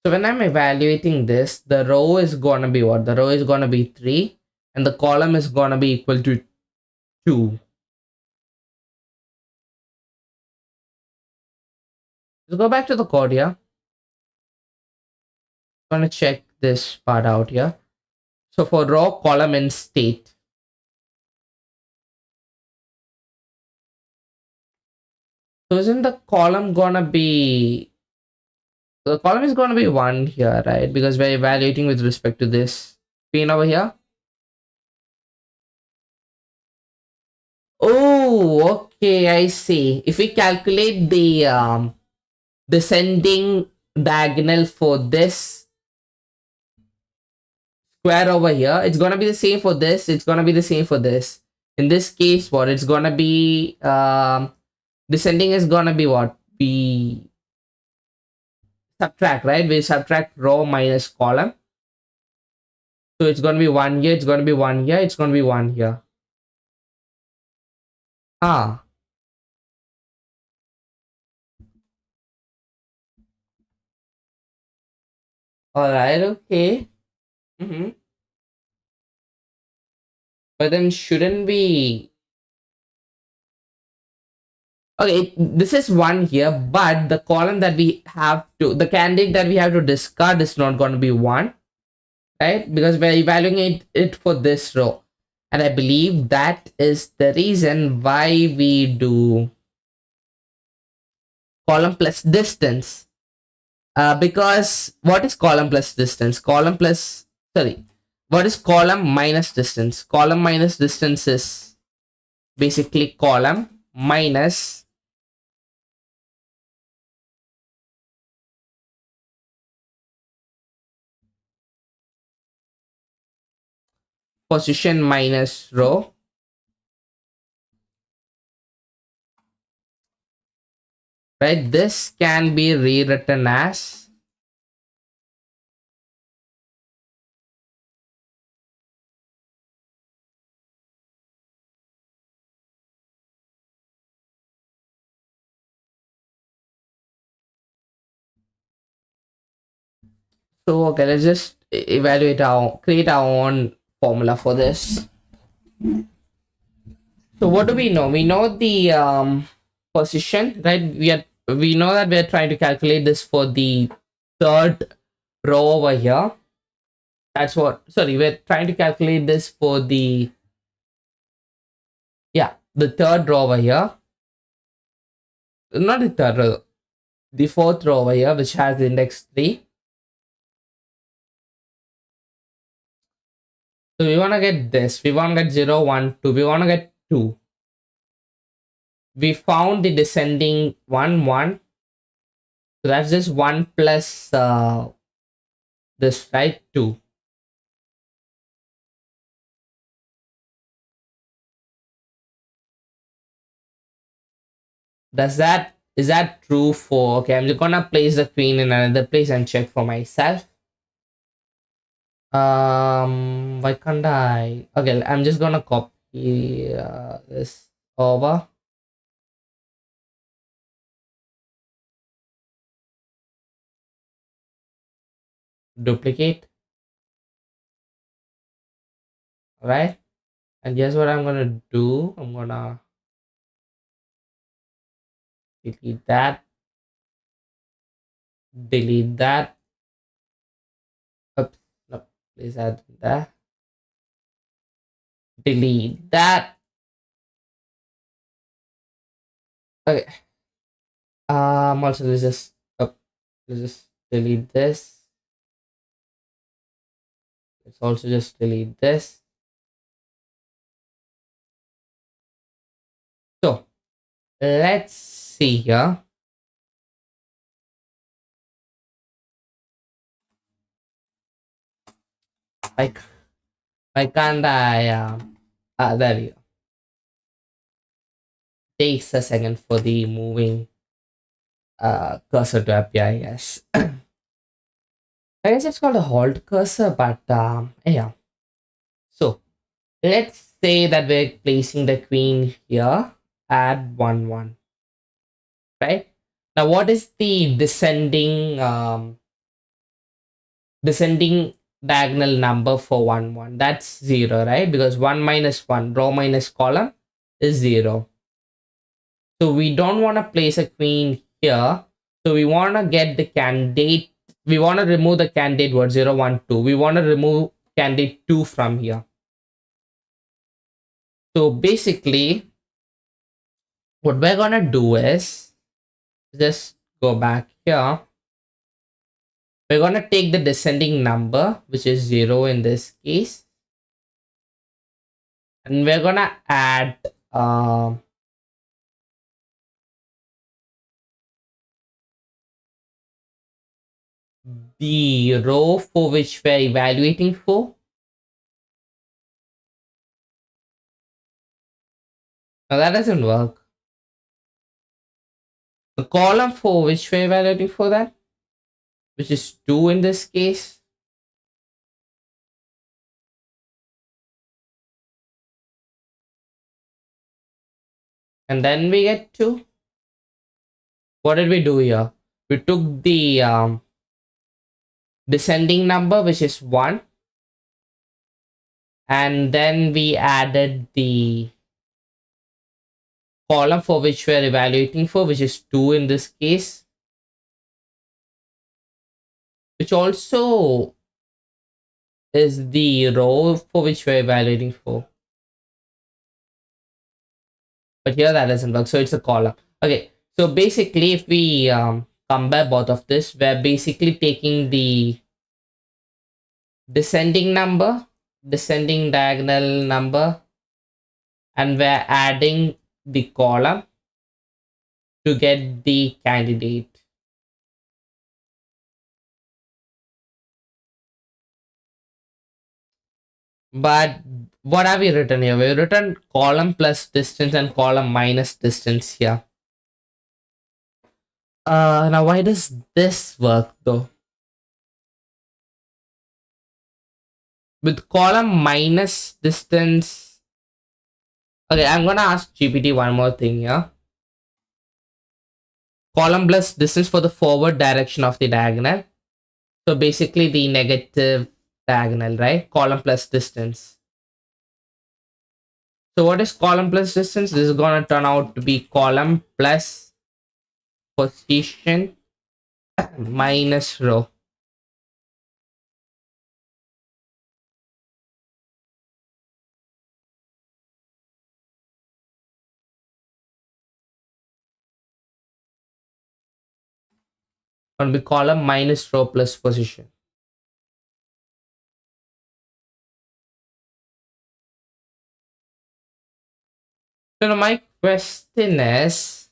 So when I'm evaluating this, the row is gonna be what? The row is gonna be 3 and the column is gonna be equal to 2. Let's go back to the code here. I'm gonna check this part out here. So for row, column, and state, so isn't the column gonna be, the column is gonna be 1 here, right? Because we're evaluating with respect to this pane over here. Oh, okay, I see. If we calculate the descending diagonal for this square over here, it's gonna be the same for this, it's gonna be the same for this. In this case, what it's gonna be, descending is gonna be what? We subtract, right? We subtract row minus column. So it's gonna be 1 here, it's gonna be 1 here, it's gonna be 1 here. Ah, alright, okay. But then shouldn't we, okay, this is 1 here, but the column that we have to, the candidate that we have to discard is not going to be 1, right? Because we're evaluating it for this row. And I believe that is the reason why we do column plus distance. Because what is column plus distance? Column plus, sorry, what is column minus distance? Column minus distance is basically column minus position minus row. Right, this can be rewritten as so. Okay, let's just evaluate our create our own formula for this. So what do we know? We know the position, right? We know that we are trying to calculate this for the third row over here. That's what. Sorry, we're trying to calculate this for the the third row over here. Not the third row, the fourth row over here, which has the index 3. So we want to get this. We want to get 0, 1, 2. We want to get 2. We found the descending 1, 1. So that's just 1 plus this, right? 2. Is that true for, okay, I'm just gonna place the queen in another place and check for myself. Why can't I? Okay, I'm just gonna copy this over. Duplicate. Alright. And here's what I'm gonna do. I'm gonna delete that. Delete that. Oops. No, please add that. Delete that. Okay. Also let's just delete this. Let's also just delete this. So let's see here. Like, why can't I? There we go. Takes a second for the moving cursor to appear. Yes, I guess it's called a hold cursor, but yeah. So let's say that we're placing the queen here at 1, 1. Right now, what is the descending diagonal number for 1, 1? That's 0, right? Because 1 minus 1, row minus column, is 0. So we don't want to place a queen here. So we want to get the candidate. We want to remove the candidate word 0, 1, 2. We want to remove candidate 2 from here. So basically, what we're going to do is just go back here. We're going to take the descending number, which is 0 in this case. And we're going to add the row for which we're evaluating for. Now that doesn't work. The column for which we're evaluating for that, which is 2 in this case. And then we get 2. What did we do here? We took the descending number, which is 1. And then we added the column for which we're evaluating for, which is 2 in this case. Which also is the row for which we're evaluating for. But here that doesn't work, so it's a column. Okay, so basically if we compare both of this, we're basically taking the descending diagonal number, and we're adding the column to get the candidate. But what have we written here? We've written column plus distance and column minus distance here. Now why does this work though? With column minus distance. Okay, I'm gonna ask GPT one more thing here. Column plus distance for the forward direction of the diagonal. So basically the negative diagonal, right? Column plus distance. So what is column plus distance? This is gonna turn out to be column plus position minus row. Gonna be column minus row plus position. So now my question is,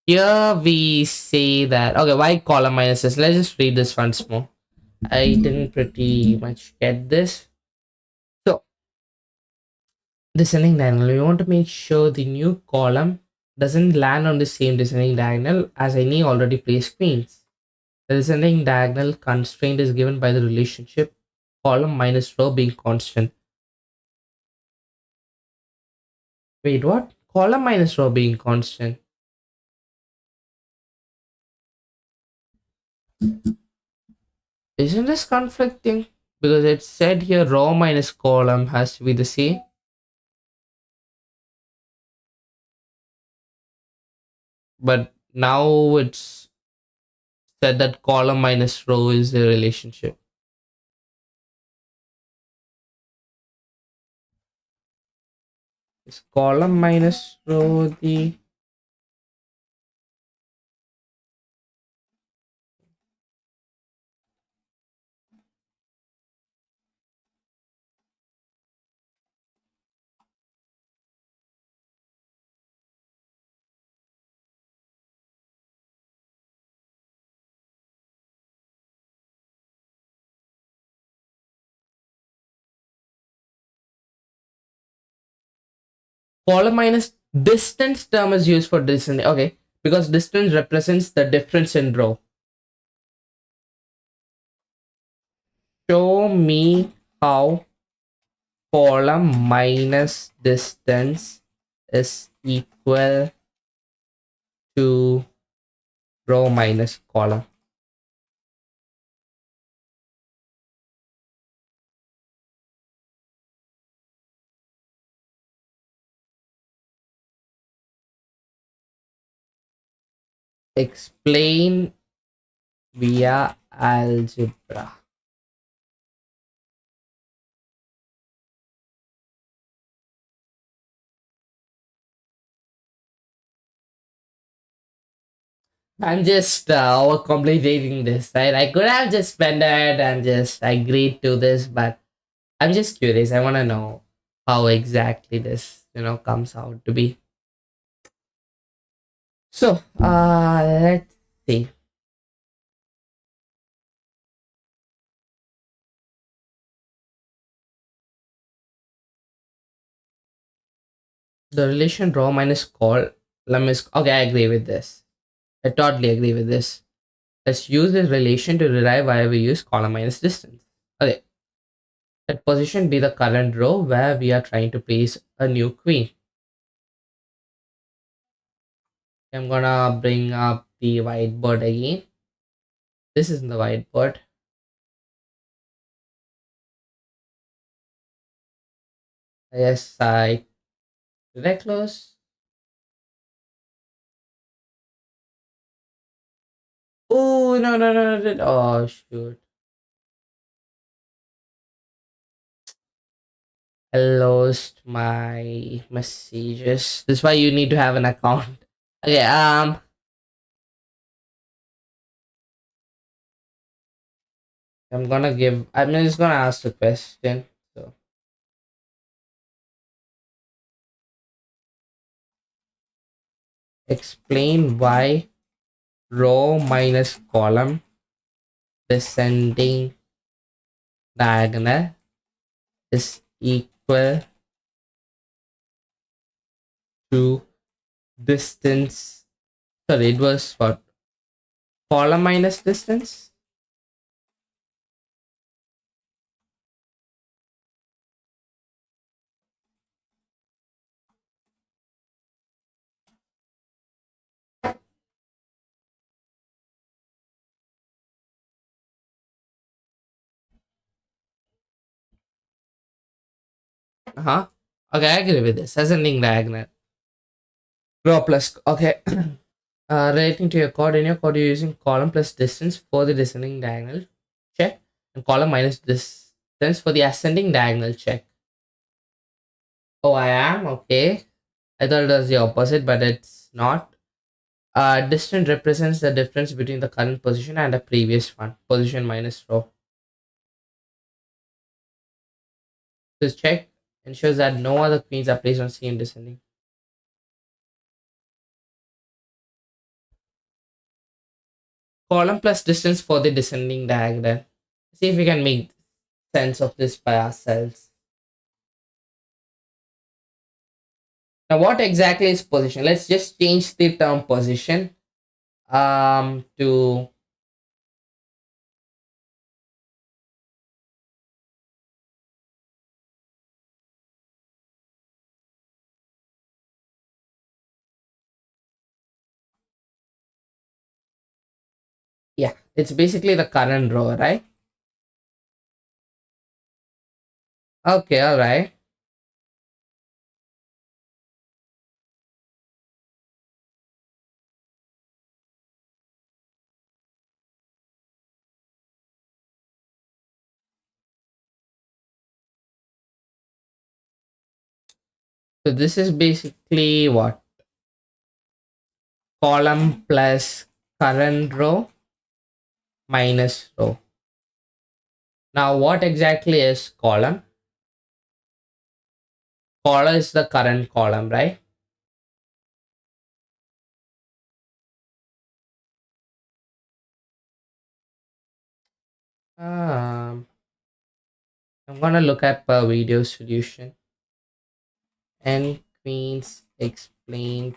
here we say that, okay, why column minus this? Let's just read this once more. I didn't pretty much get this. So descending diagonal, we want to make sure the new column doesn't land on the same descending diagonal as any already placed queens. The descending diagonal constraint is given by the relationship column minus row being constant. Wait, what? Column minus row being constant. Isn't this conflicting? Because it said here row minus column has to be the same. But now it's said that column minus row is the relationship. Is column minus row the column minus distance term is used for distance? Okay, because distance represents the difference in row. Show me how column minus distance is equal to row minus column. Explain via algebra. I'm just overcomplicating this, right? I could have just spent it and just agreed to this, but I'm just curious. I want to know how exactly this, comes out to be. So, let's see. The relation row minus column is okay. I agree with this. I totally agree with this. Let's use this relation to derive why we use column minus distance. Okay. Let position be the current row where we are trying to place a new queen. I'm gonna bring up the whiteboard again. This is the whiteboard. Yes, did I close? Oh no no no no! Oh shoot! I lost my messages. This is why you need to have an account. Okay. I'm just gonna ask the question. So explain why row minus column descending diagonal is equal to distance. Sorry, it was what? Column minus distance. Uh-huh. Okay, I agree with this. Ascending diagonal. Row plus. Okay. Relating to your code, in your code, you're using column plus distance for the descending diagonal check and column minus distance for the ascending diagonal check. Oh, I am? Okay. I thought it was the opposite, but it's not. Distance represents the difference between the current position and the previous one. Position minus row. This check ensures that no other queens are placed on same descending. Column plus distance for the descending diagonal. See if we can make sense of this by ourselves. Now, what exactly is position? Let's just change the term position to yeah, it's basically the current row, right? Okay, all right. So this is basically what? Column plus current row minus row. Now, what exactly is column? Column is the current column, right? Um, I'm gonna look at per video solution and Queens explained.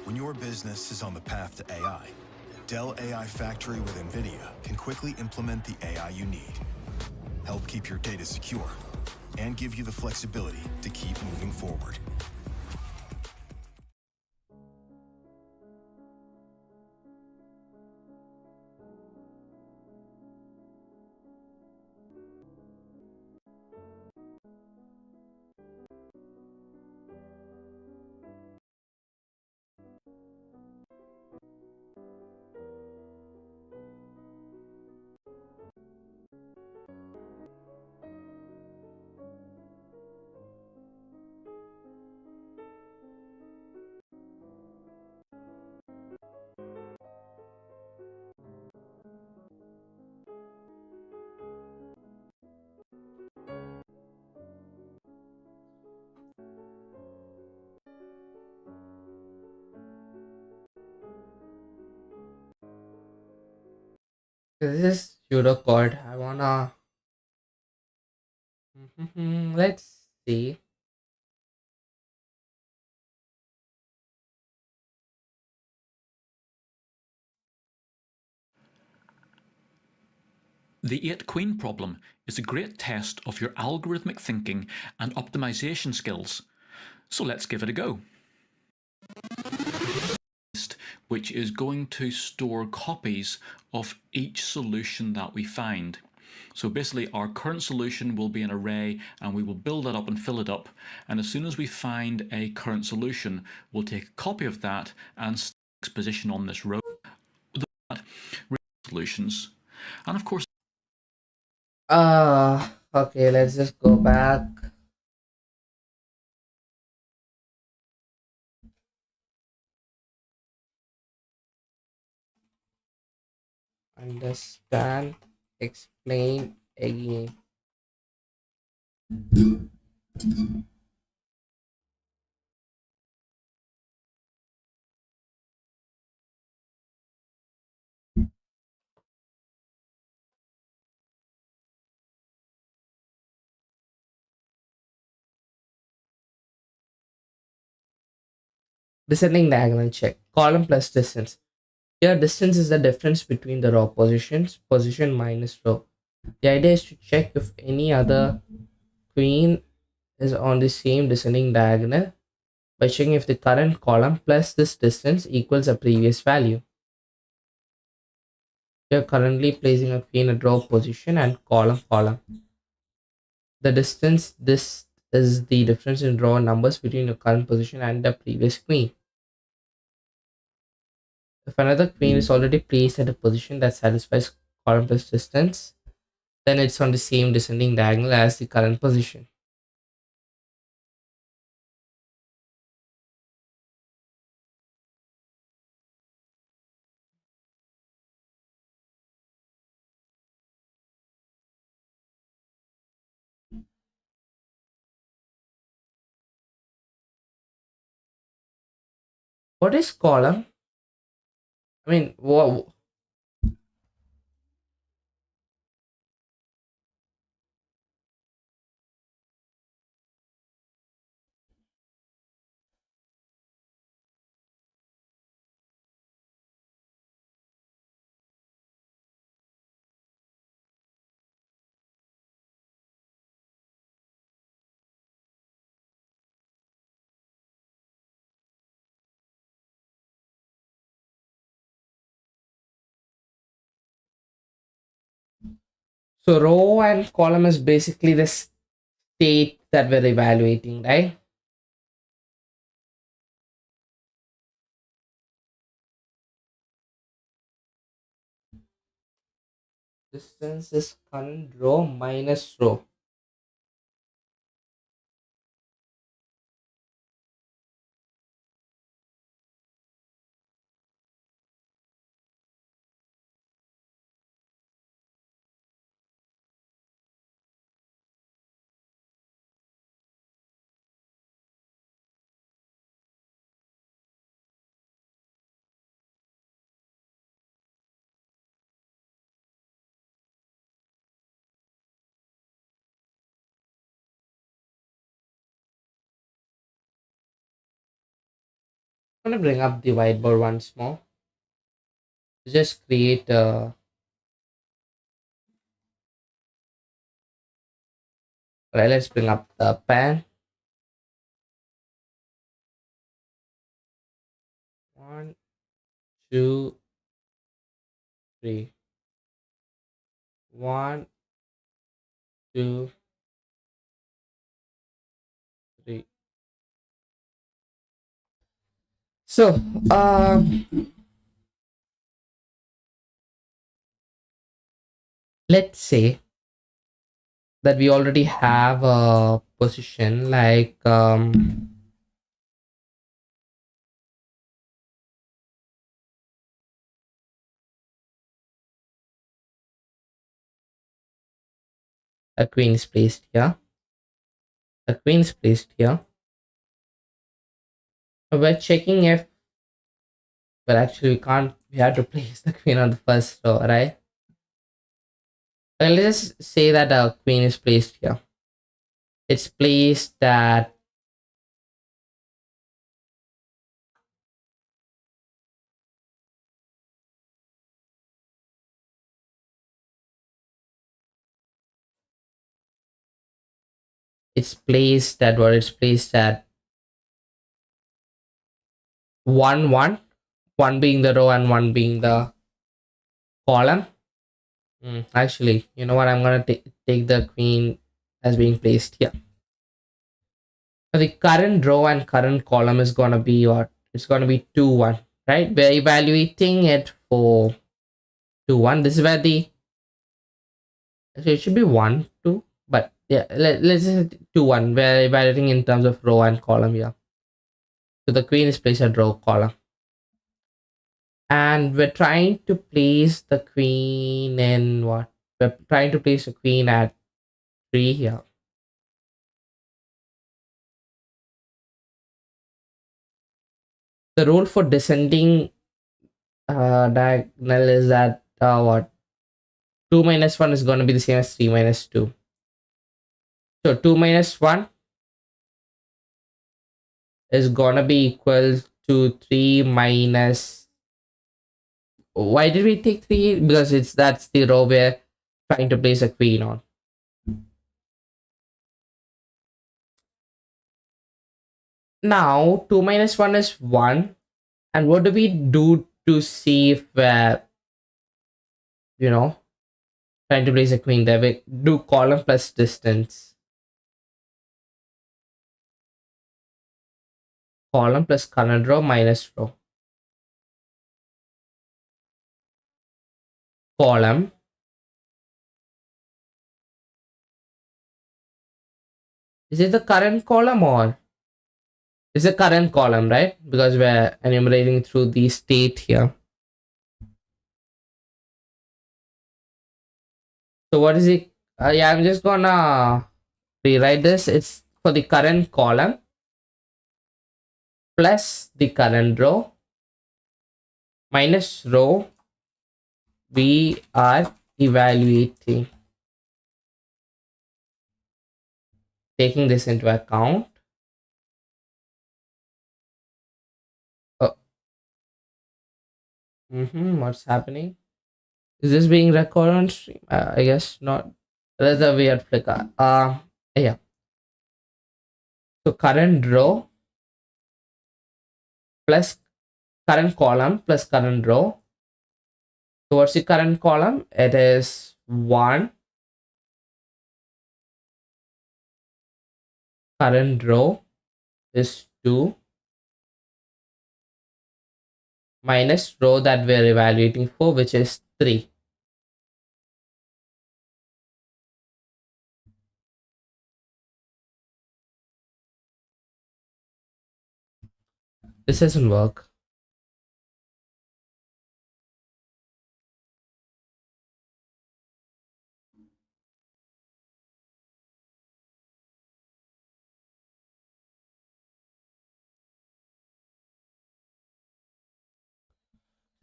When your business is on the path to AI, Dell AI Factory with NVIDIA can quickly implement the AI you need, help keep your data secure, and give you the flexibility to keep moving forward. This is pseudocode. I wanna let's see. The 8 Queen problem is a great test of your algorithmic thinking and optimization skills, so let's give it a go. Which is going to store copies of each solution that we find. So basically our current solution will be an array and we will build that up and fill it up, and as soon as we find a current solution we'll take a copy of that and stick its position on this row solutions. And of course Okay, let's just go back. Understand, explain again. Descending diagonal check. Column plus distance. Here, distance is the difference between the row positions. Position minus row. The idea is to check if any other queen is on the same descending diagonal by checking if the current column plus this distance equals a previous value. You're currently placing a queen at row position and column. The distance, this is the difference in row numbers between your current position and the previous queen. If another queen is already placed at a position that satisfies column plus distance, then it's on the same descending diagonal as the current position. What is column? I mean, what? So row and column is basically the state that we're evaluating, right? Distance is current row minus row. I'm gonna bring up the whiteboard once more. Just create right, let's bring up the pen. One, two, three. One, two, three. So, let's say that we already have a position like a queen is placed here. A queen is placed here. We're checking if, well, actually, we can't. We have to place the queen on the first row, right? Let's just say that a queen is placed here. It's placed at it's placed at 1 1, one being the row and one being the column. Actually, you know what? I'm gonna take the queen as being placed here. So the current row and current column is gonna be what? It's gonna be 2 1, right? We're evaluating it for 2 1. This is where the, so it should be 1 2, but yeah, let's just 2 1. We're evaluating in terms of row and column here. So the queen is placed at row column, and we're trying to place the queen in what? We're trying to place a queen at 3 here. The rule for descending diagonal is that what 2 minus 1 is going to be the same as 3 minus 2. So 2 minus 1 is going to be equal to 3 minus. Why did we take 3? Because that's the row we're trying to place a queen on. Now 2 minus 1 is 1. And what do we do to see if we're, trying to place a queen there? We do column plus distance. Column plus current row minus row. Column. Is it the current column or? It's the current column, right? Because we're enumerating through the state here. So what is it? Yeah, I'm just gonna rewrite this. It's for the current column plus the current row minus row we are evaluating. Taking this into account. What's happening? Is this being recorded on stream? I guess not. That's a weird flicker. Yeah. So current row plus current column plus current row. So what's the current column? It is 1. Current row is 2 minus row that we're evaluating for, which is 3. This doesn't work.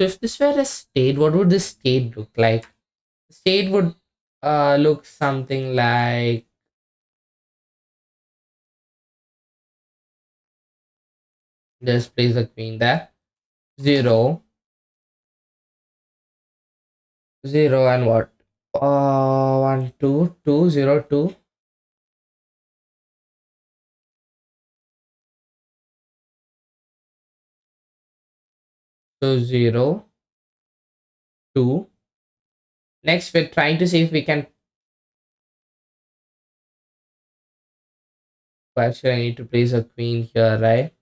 So if this were a state, what would this state look like? The state would look something like just place the queen there. 0, 0 and what? 1, 2, 2, 0, 2. So 0, 2. Next, we're trying to see if we can. Actually, I need to place a queen here, right?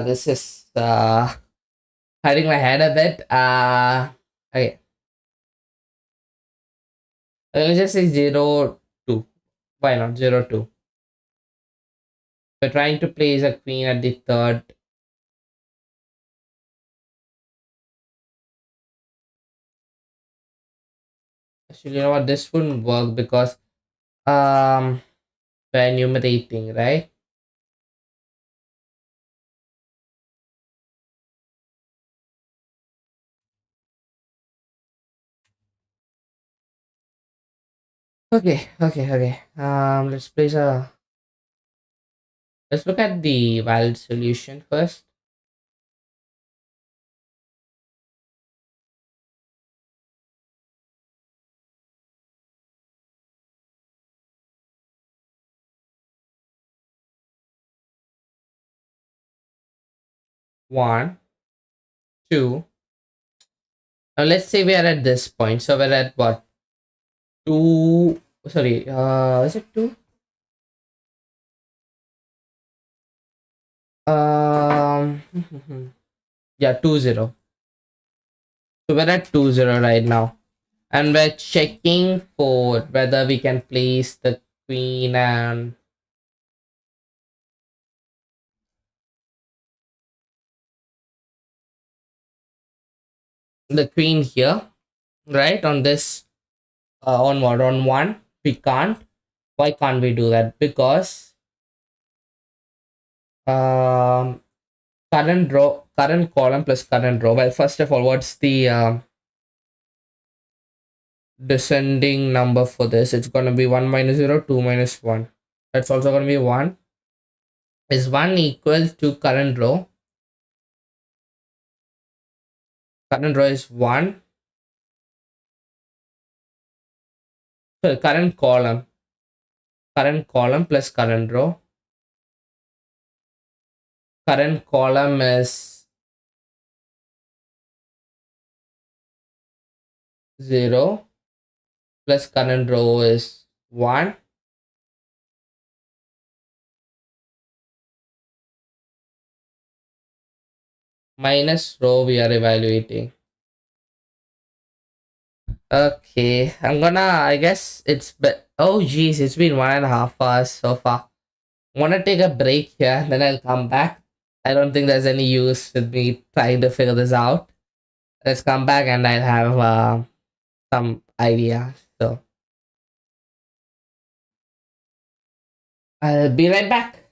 This is hurting my head a bit. Okay. Let me just say 0, 2. Why not 0, 2? We're trying to place a queen at the third. Actually, you know what? This wouldn't work because we're enumerating, right? Okay. Let's look at the valid solution first. One, two. Now let's say we are at this point. So we're at what? 2. Sorry, is it 2? Um, yeah, 2-0. So we're at 2-0 right now. And we're checking for whether we can place the queen and the queen here. right? On this, on what? On one, we can't. Why can't we do that? Because um, current column plus current row. Well, first of all, what's the descending number for this? It's gonna be 1 minus 0, 2 minus 1. That's also gonna be 1. Is 1 equal to current row? Current row is 1. So current column plus current row. Current column is 0 plus current row is 1 minus row we are evaluating. Okay, I guess oh geez, it's been 1.5 hours so far. I'm gonna take a break here, then I'll come back. I don't think there's any use with me trying to figure this out. Let's come back and I'll have some idea. So I'll be right back.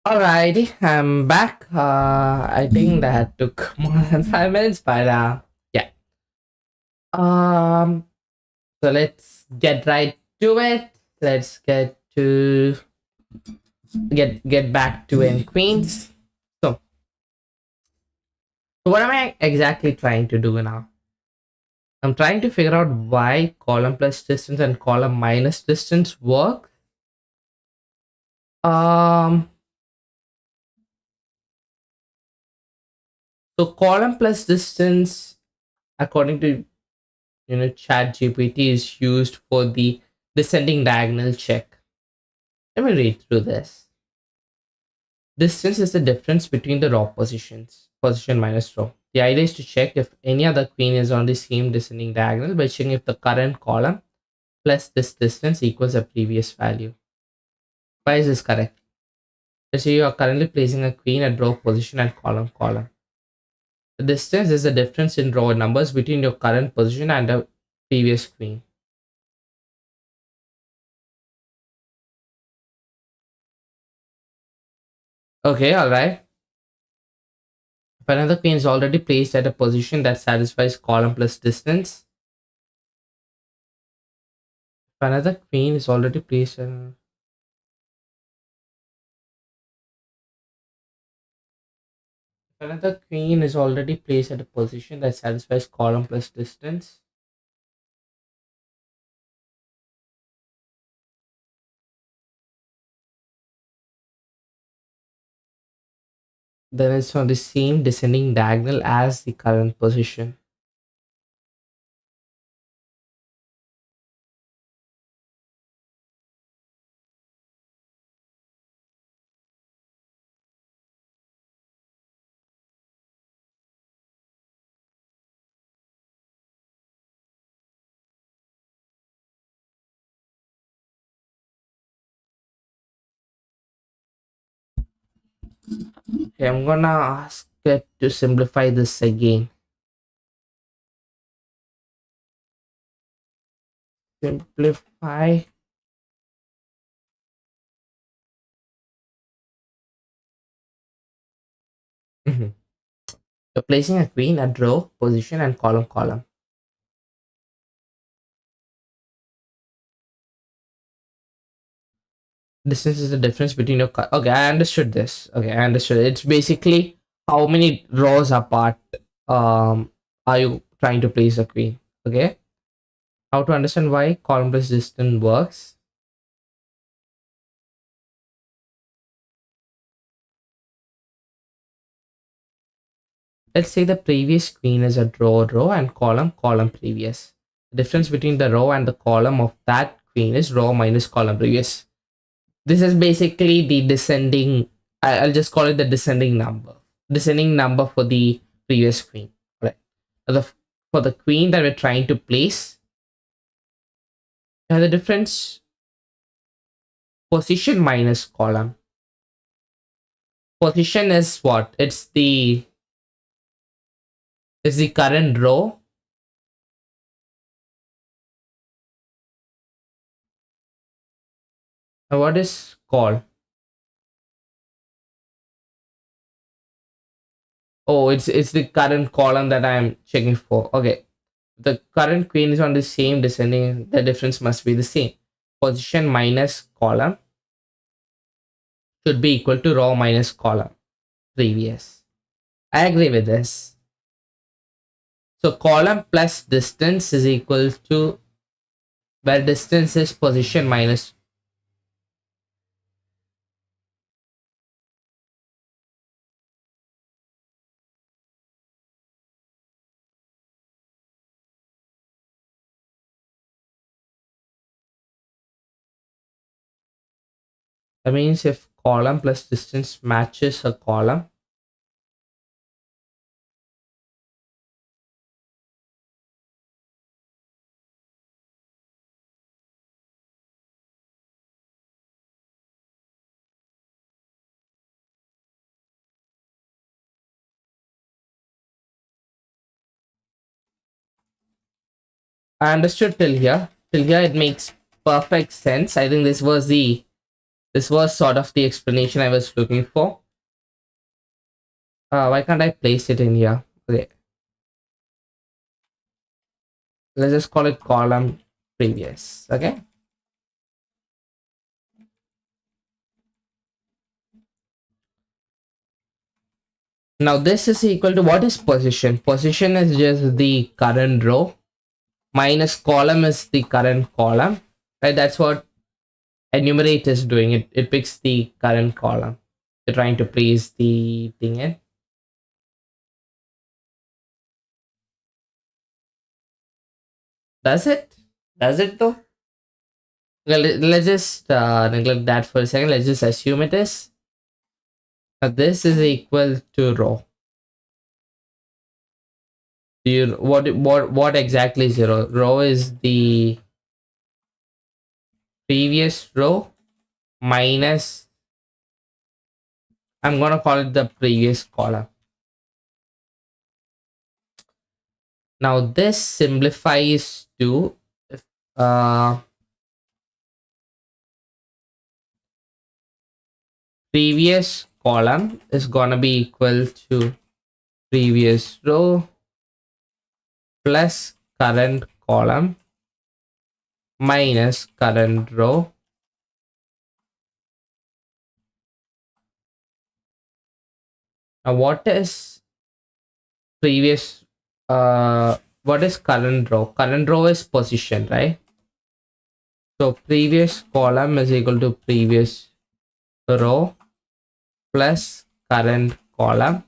Alrighty, I'm back. I think that took more than 5 minutes, but yeah. Um, so let's get right to it. Let's get back to in Queens. So, so what am I exactly trying to do now? I'm trying to figure out why column plus distance and column minus distance work. Um, so column plus distance, according to chat GPT, is used for the descending diagonal check. Let me read through this. Distance is the difference between the row positions, position minus row. The idea is to check if any other queen is on the same descending diagonal by checking if the current column plus this distance equals a previous value. Why is this correct? Let's say you are currently placing a queen at row position and column. The distance is the difference in row numbers between your current position and the previous queen. Okay, alright. If another queen is already placed at a position that satisfies column plus distance, if another queen is already placed in, if another queen is already placed at a position that satisfies column plus distance, then it's on the same descending diagonal as the current position. Okay, I'm gonna ask it to simplify this again. Simplify. Mhm. You're placing a queen at row, position, and column. Distance is the difference between your. Okay, I understood this. Okay, I understood. It's basically how many rows apart um are you trying to place a queen. Okay, how to understand why column plus distance works. Let's say the previous queen is a row, and column previous. The difference between the row and the column of that queen is row minus column previous. This is basically the descending. I'll just call it the descending number for the previous queen, right? the for the queen that we're trying to place, the difference, position minus column. Position is what? It's the current row. And what is call? Oh, it's the current column that I'm checking for. Okay, the current queen is on the same descending, the difference must be the same. Position minus column should be equal to row minus column previous. I agree with this. So column plus distance is equal to, where distance is position minus. That means if column plus distance matches a column, I understood till here. Till here, it makes perfect sense. I think this was the This was sort of the explanation I was looking for. Why can't I place it in here? Okay, let's just call it column previous. Okay. Now this is equal to, what is position? Position is just the current row minus column is the current column, right? That's what enumerate is doing. It picks the current column. You're trying to place the thing in. Does it? Does it though? Well, let's just neglect that for a second. Let's just assume it is. This is equal to row. What exactly is row? Row is the previous row minus, I'm gonna call it the previous column. Now this simplifies to uh, previous column is gonna be equal to previous row plus current column minus current row. Now what is previous, what is current row? Current row is position, right? So previous column is equal to previous row plus current column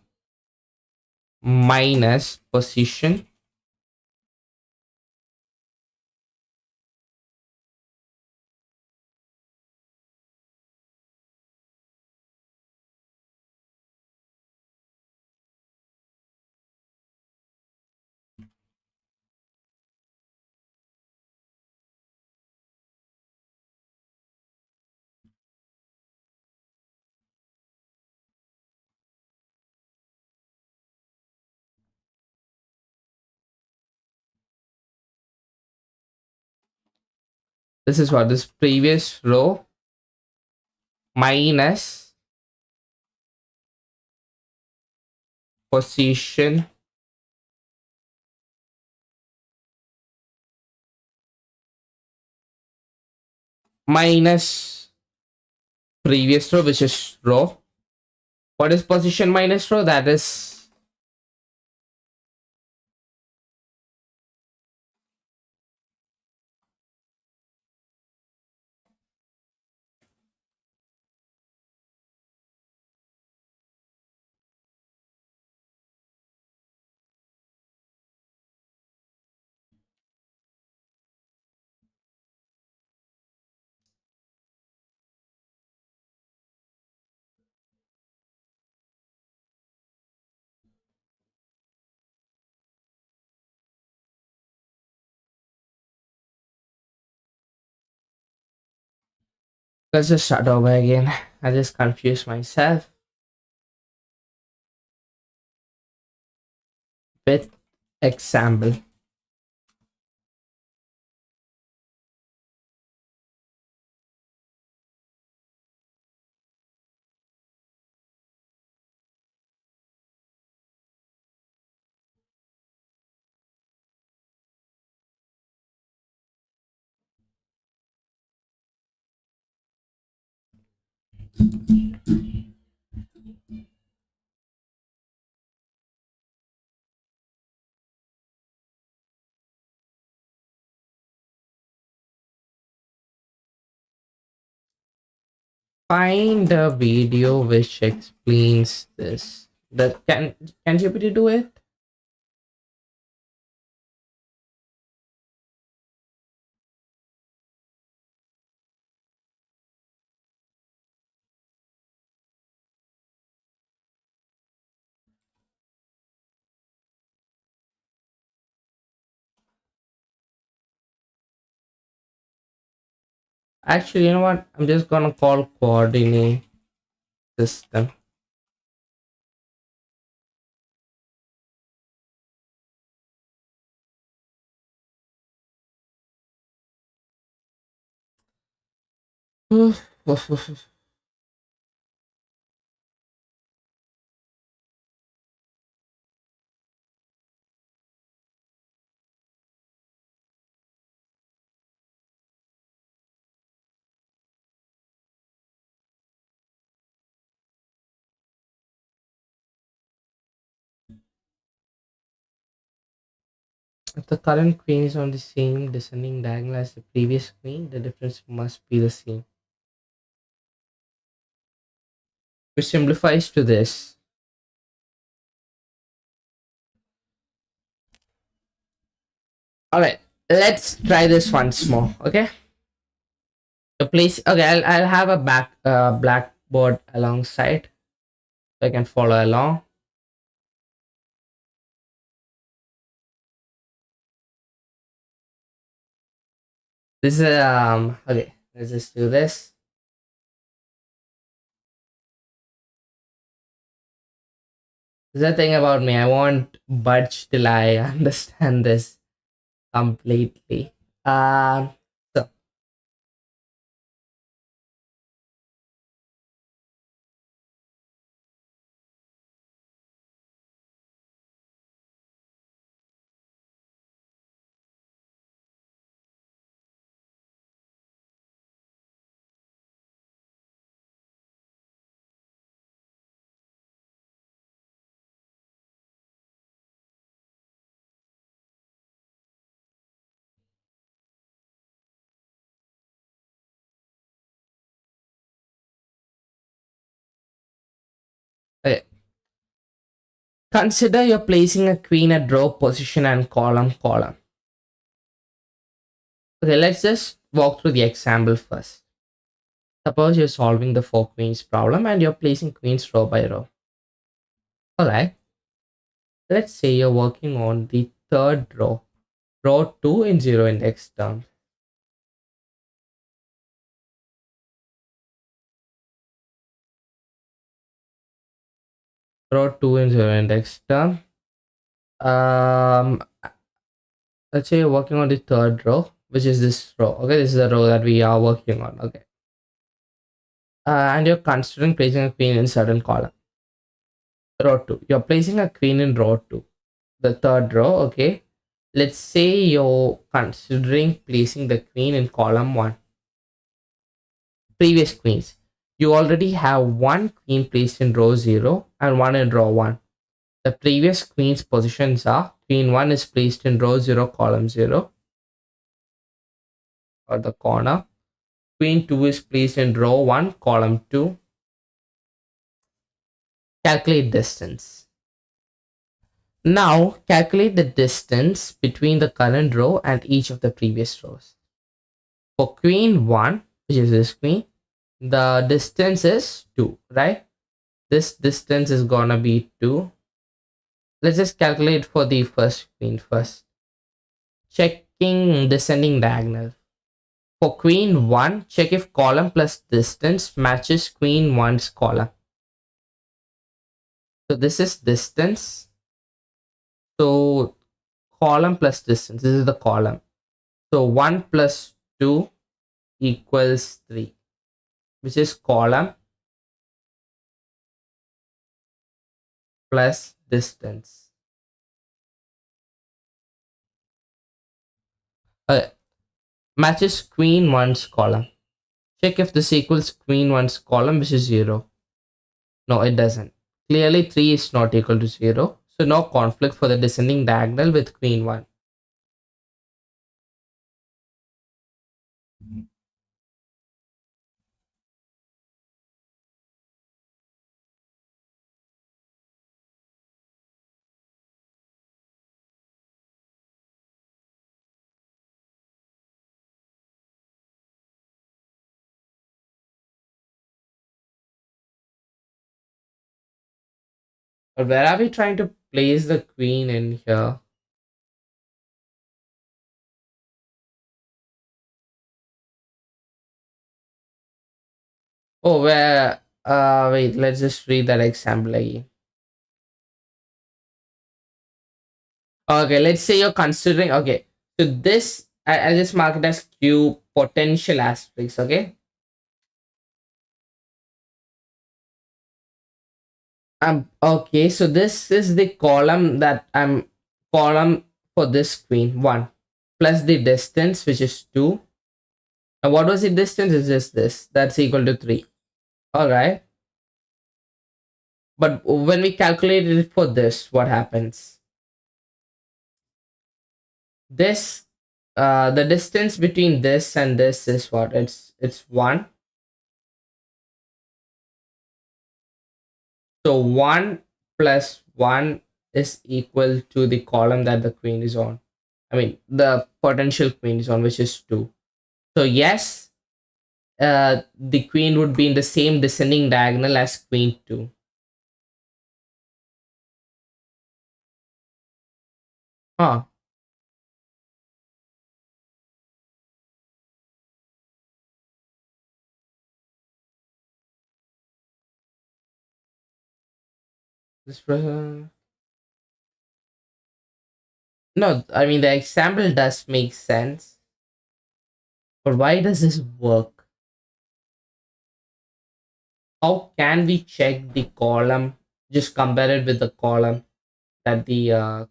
minus position. This is what this previous row minus position minus previous row, which is row. What is position minus row? That is let's just start over again. I just confused myself with example. Find a video which explains this. That can GPT do it? Actually, you know what? I'm just gonna call coordinate system. If the current queen is on the same descending diagonal as the previous queen, the difference must be the same. Which simplifies to this. Alright, let's try this once more, okay? The place, okay, I'll have a blackboard alongside so I can follow along. This is okay, let's just do this. This is the thing about me. I won't budge till I understand this completely. So okay. Consider you're placing a queen at row position and column. Okay, let's just walk through the example first. Suppose you're solving the 4 queens problem and you're placing queens row by row. Alright. Let's say you're working on the third row, row 2 in zero index terms. Row 2 in zero index term. Um, let's say you're working on the third row, which is this row. Okay, this is the row that we are working on. Okay. And you're considering placing a queen in certain column. Row 2. You're placing a queen in row 2. The third row, okay. Let's say you're considering placing the queen in column 1. Previous queens. You already have one queen placed in row 0 and one in row 1. The previous queen's positions are queen 1 is placed in row 0, column 0, or the corner. Queen 2 is placed in row 1, column 2. Calculate distance. Now, calculate the distance between the current row and each of the previous rows. For queen 1, which is this queen, the distance is 2, right? This distance is gonna be 2. Let's just calculate for the first queen first. Checking descending diagonal. For queen 1, check if column plus distance matches queen 1's column. So this is distance. So column plus distance, this is the column. So 1 plus 2 equals 3, which is column plus distance. Matches queen 1's column. Check if this equals queen 1's column, which is 0. No, it doesn't. Clearly 3 is not equal to 0. So no conflict for the descending diagonal with queen 1. But where are we trying to place the queen in here? Oh, where? Wait, let's just read that example again. Okay, let's say you're considering, okay, so this, I just mark it as Q potential asterisks, okay? Okay, so this is the column that column for this queen, 1, plus the distance, which is 2. And what was the distance? Is just this, that's equal to 3. All right. But when we calculate it for this, what happens? This the distance between this and this is what? It's 1. So 1 plus 1 is equal to the column that the queen is on. I mean, the potential queen is on, which is 2. So yes, the queen would be in the same descending diagonal as queen 2. Huh. This no, I mean the example does make sense, but why does this work? How can we check the column? Just compare it with the column that the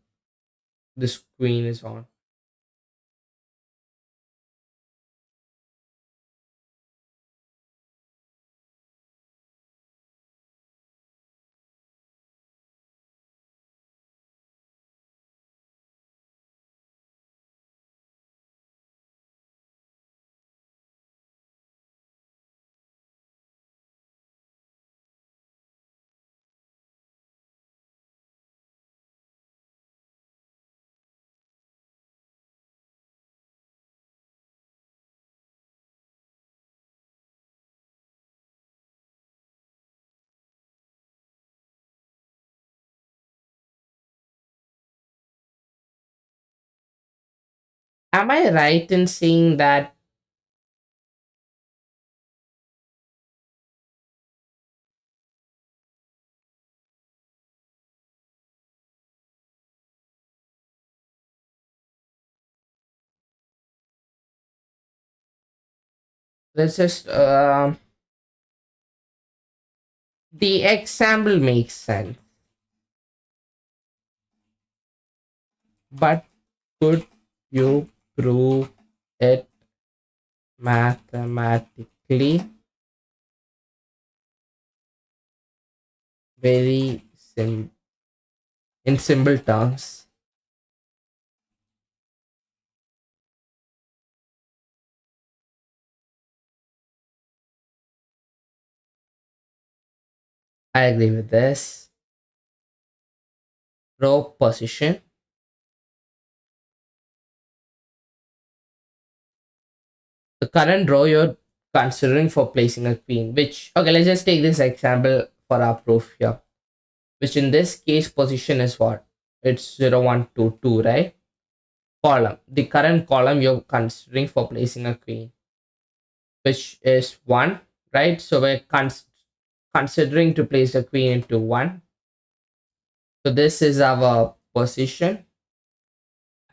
this queen is on. Am I right in saying that let's just the example makes sense, but could you prove it mathematically? Very in simple terms. I agree with this. Row position. The current row you're considering for placing a queen, which, okay, let's just take this example for our proof here, which in this case position is what? It's 0, 1, 2, 2, right? Column. The current column you're considering for placing a queen, which is 1, right? So we're considering to place a queen into 1. So this is our position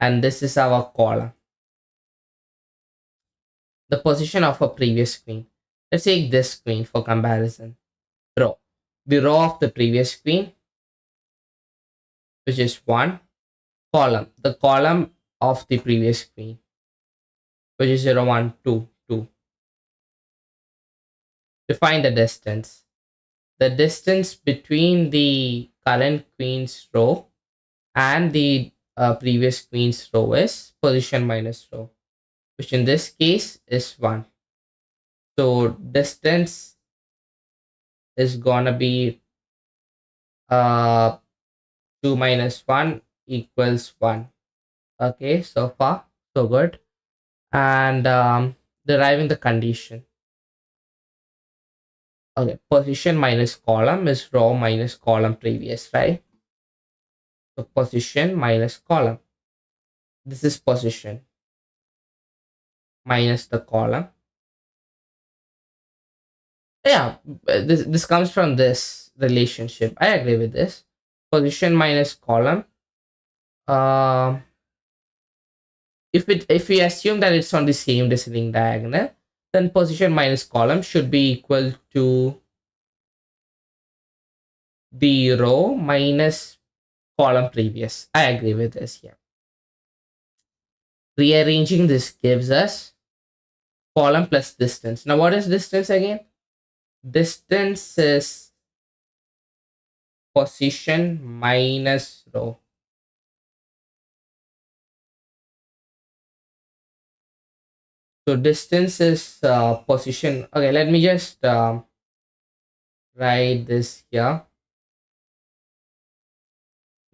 and this is our column. The position of a previous queen. Let's take this queen for comparison. Row. The row of the previous queen, which is 1. Column. The column of the previous queen, which is 0, 1, 2, 2. To find the distance. The distance between the current queen's row and the previous queen's row is position minus row, which in this case is 1. So distance is gonna be 2 minus 1 equals 1. Okay, so far so good. And deriving the condition. Okay, position minus column is row minus column previous, right? So position minus column. This is position minus the column. Yeah, this comes from this relationship. I agree with this. Position minus column. Um, if we assume that it's on the same descending diagonal, then position minus column should be equal to the row minus column previous. I agree with this here. Rearranging this gives us column plus distance. Now, what is distance again? Distance is position minus row. So distance is position. Okay, let me just write this here.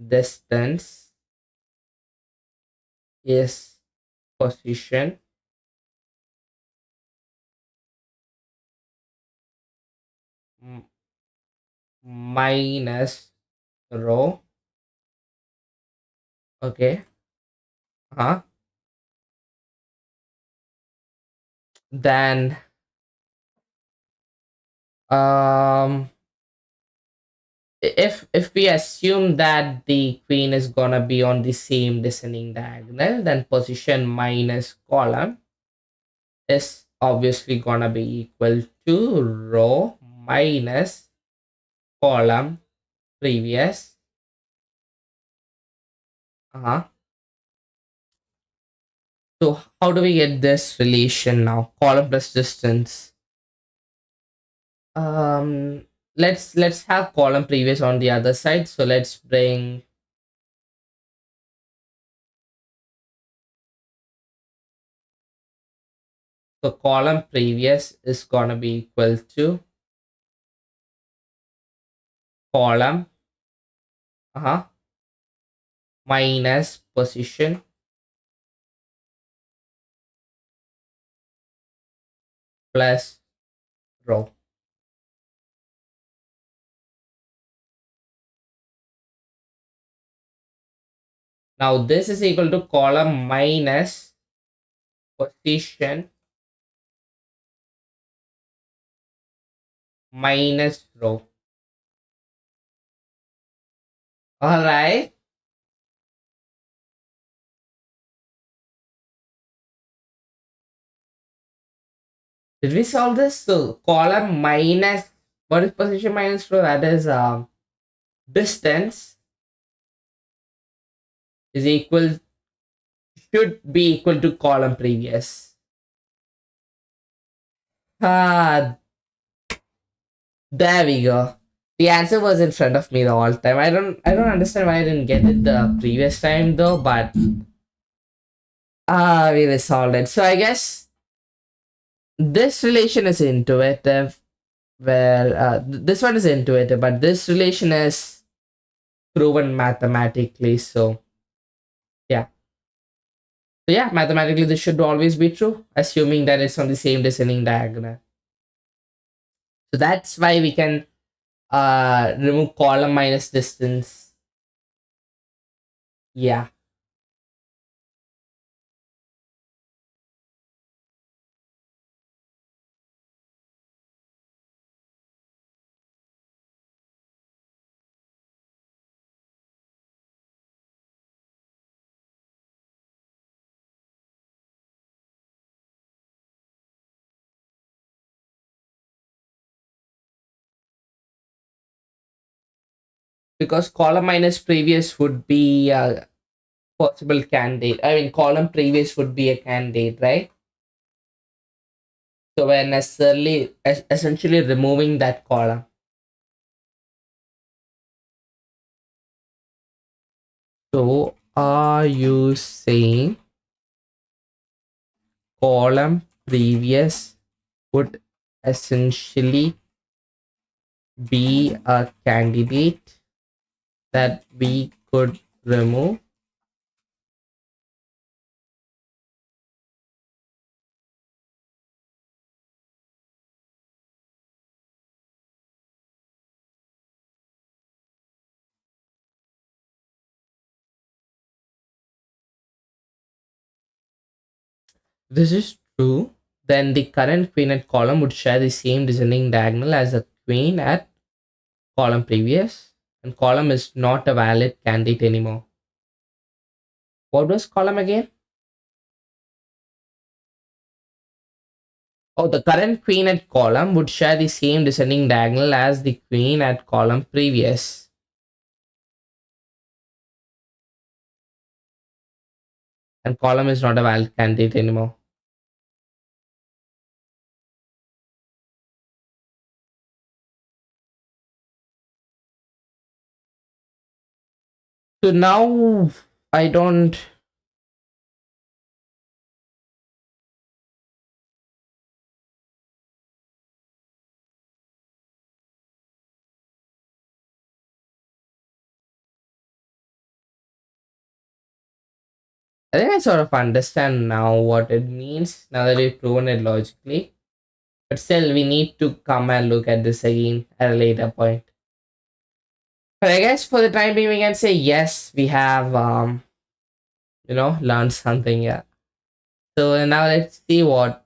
Distance is position m- minus row. Okay. Then um if we assume that the queen is gonna be on the same descending diagonal, then position minus column is obviously gonna be equal to row minus column previous. Uh-huh. So how do we get this relation now? Column plus distance. Um let's have column previous on the other side. So let's bring the column previous is gonna be equal to column minus position plus row. Now this is equal to column minus position minus row. All right. Did we solve this? So column minus, what is position minus row? That is distance is equal, should be equal to column previous. Ah, there we go. The answer was in front of me the whole time. I don't understand why I didn't get it the previous time though, but we resolved it. So I guess this relation is intuitive, where this one is intuitive, but this relation is proven mathematically. So yeah. So yeah, mathematically this should always be true, assuming that it's on the same descending diagonal. So that's why we can remove column minus distance. Yeah. Because column minus previous would be a possible candidate. I mean, column previous would be a candidate, right? So we're necessarily essentially removing that column. So are you saying column previous would essentially be a candidate that we could remove? This is true. Then the current queen at column would share the same descending diagonal as the queen at column previous, and column is not a valid candidate anymore. What was column again? Oh, the current queen at column would share the same descending diagonal as the queen at column previous. And column is not a valid candidate anymore. So now I don't I think I sort of understand now what it means now that we've proven it logically. But still, we need to come and look at this again at a later point. But I guess for the time being, we can say yes, we have, learned something. Yeah. So now let's see what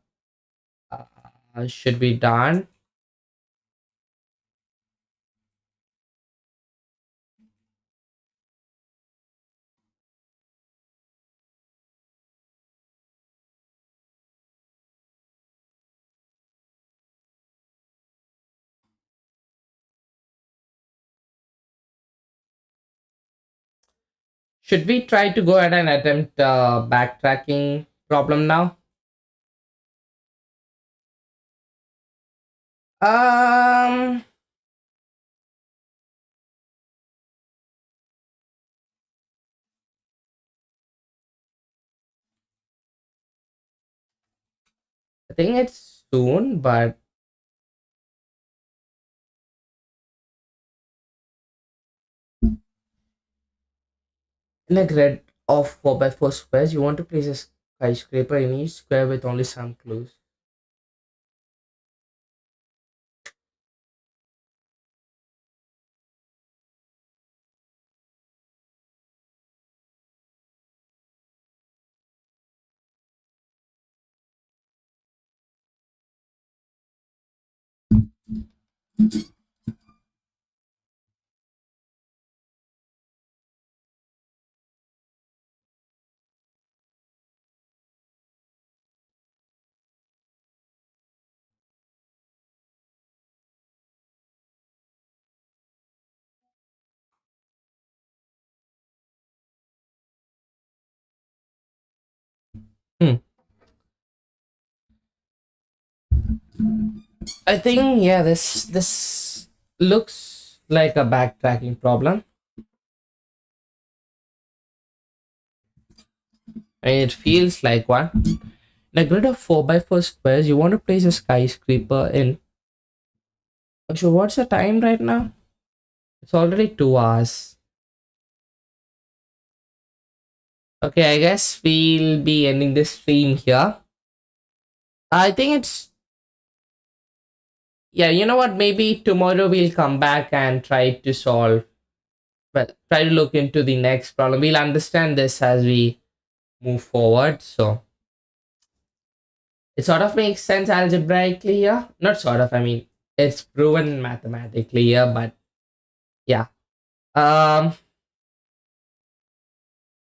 should be done. Should we try to go ahead and attempt backtracking problem now? Um, I think it's soon, but in a grid of 4 by 4 squares, you want to place a skyscraper in each square with only some clues. Hmm. I think yeah, this looks like a backtracking problem. I mean, it feels like one. In a grid of 4 by 4 squares, you want to place a skyscraper in. So what's the time right now? It's already 2 hours. Okay, I guess we'll be ending this stream here. I think it's yeah. You know what? Maybe tomorrow we'll come back and try to solve. Well, try to look into the next problem. We'll understand this as we move forward. So it sort of makes sense algebraically here. Not sort of. I mean, it's proven mathematically here, but yeah.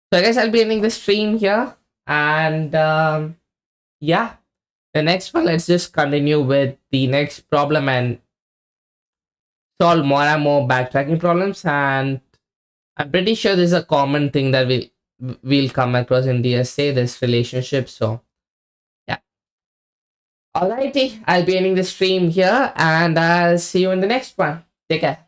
So I guess I'll be ending the stream here, and yeah, the next one. Let's just continue with the next problem and solve more and more backtracking problems. And I'm pretty sure this is a common thing that we'll come across in DSA, this relationship. So yeah. Alrighty, I'll be ending the stream here, and I'll see you in the next one. Take care.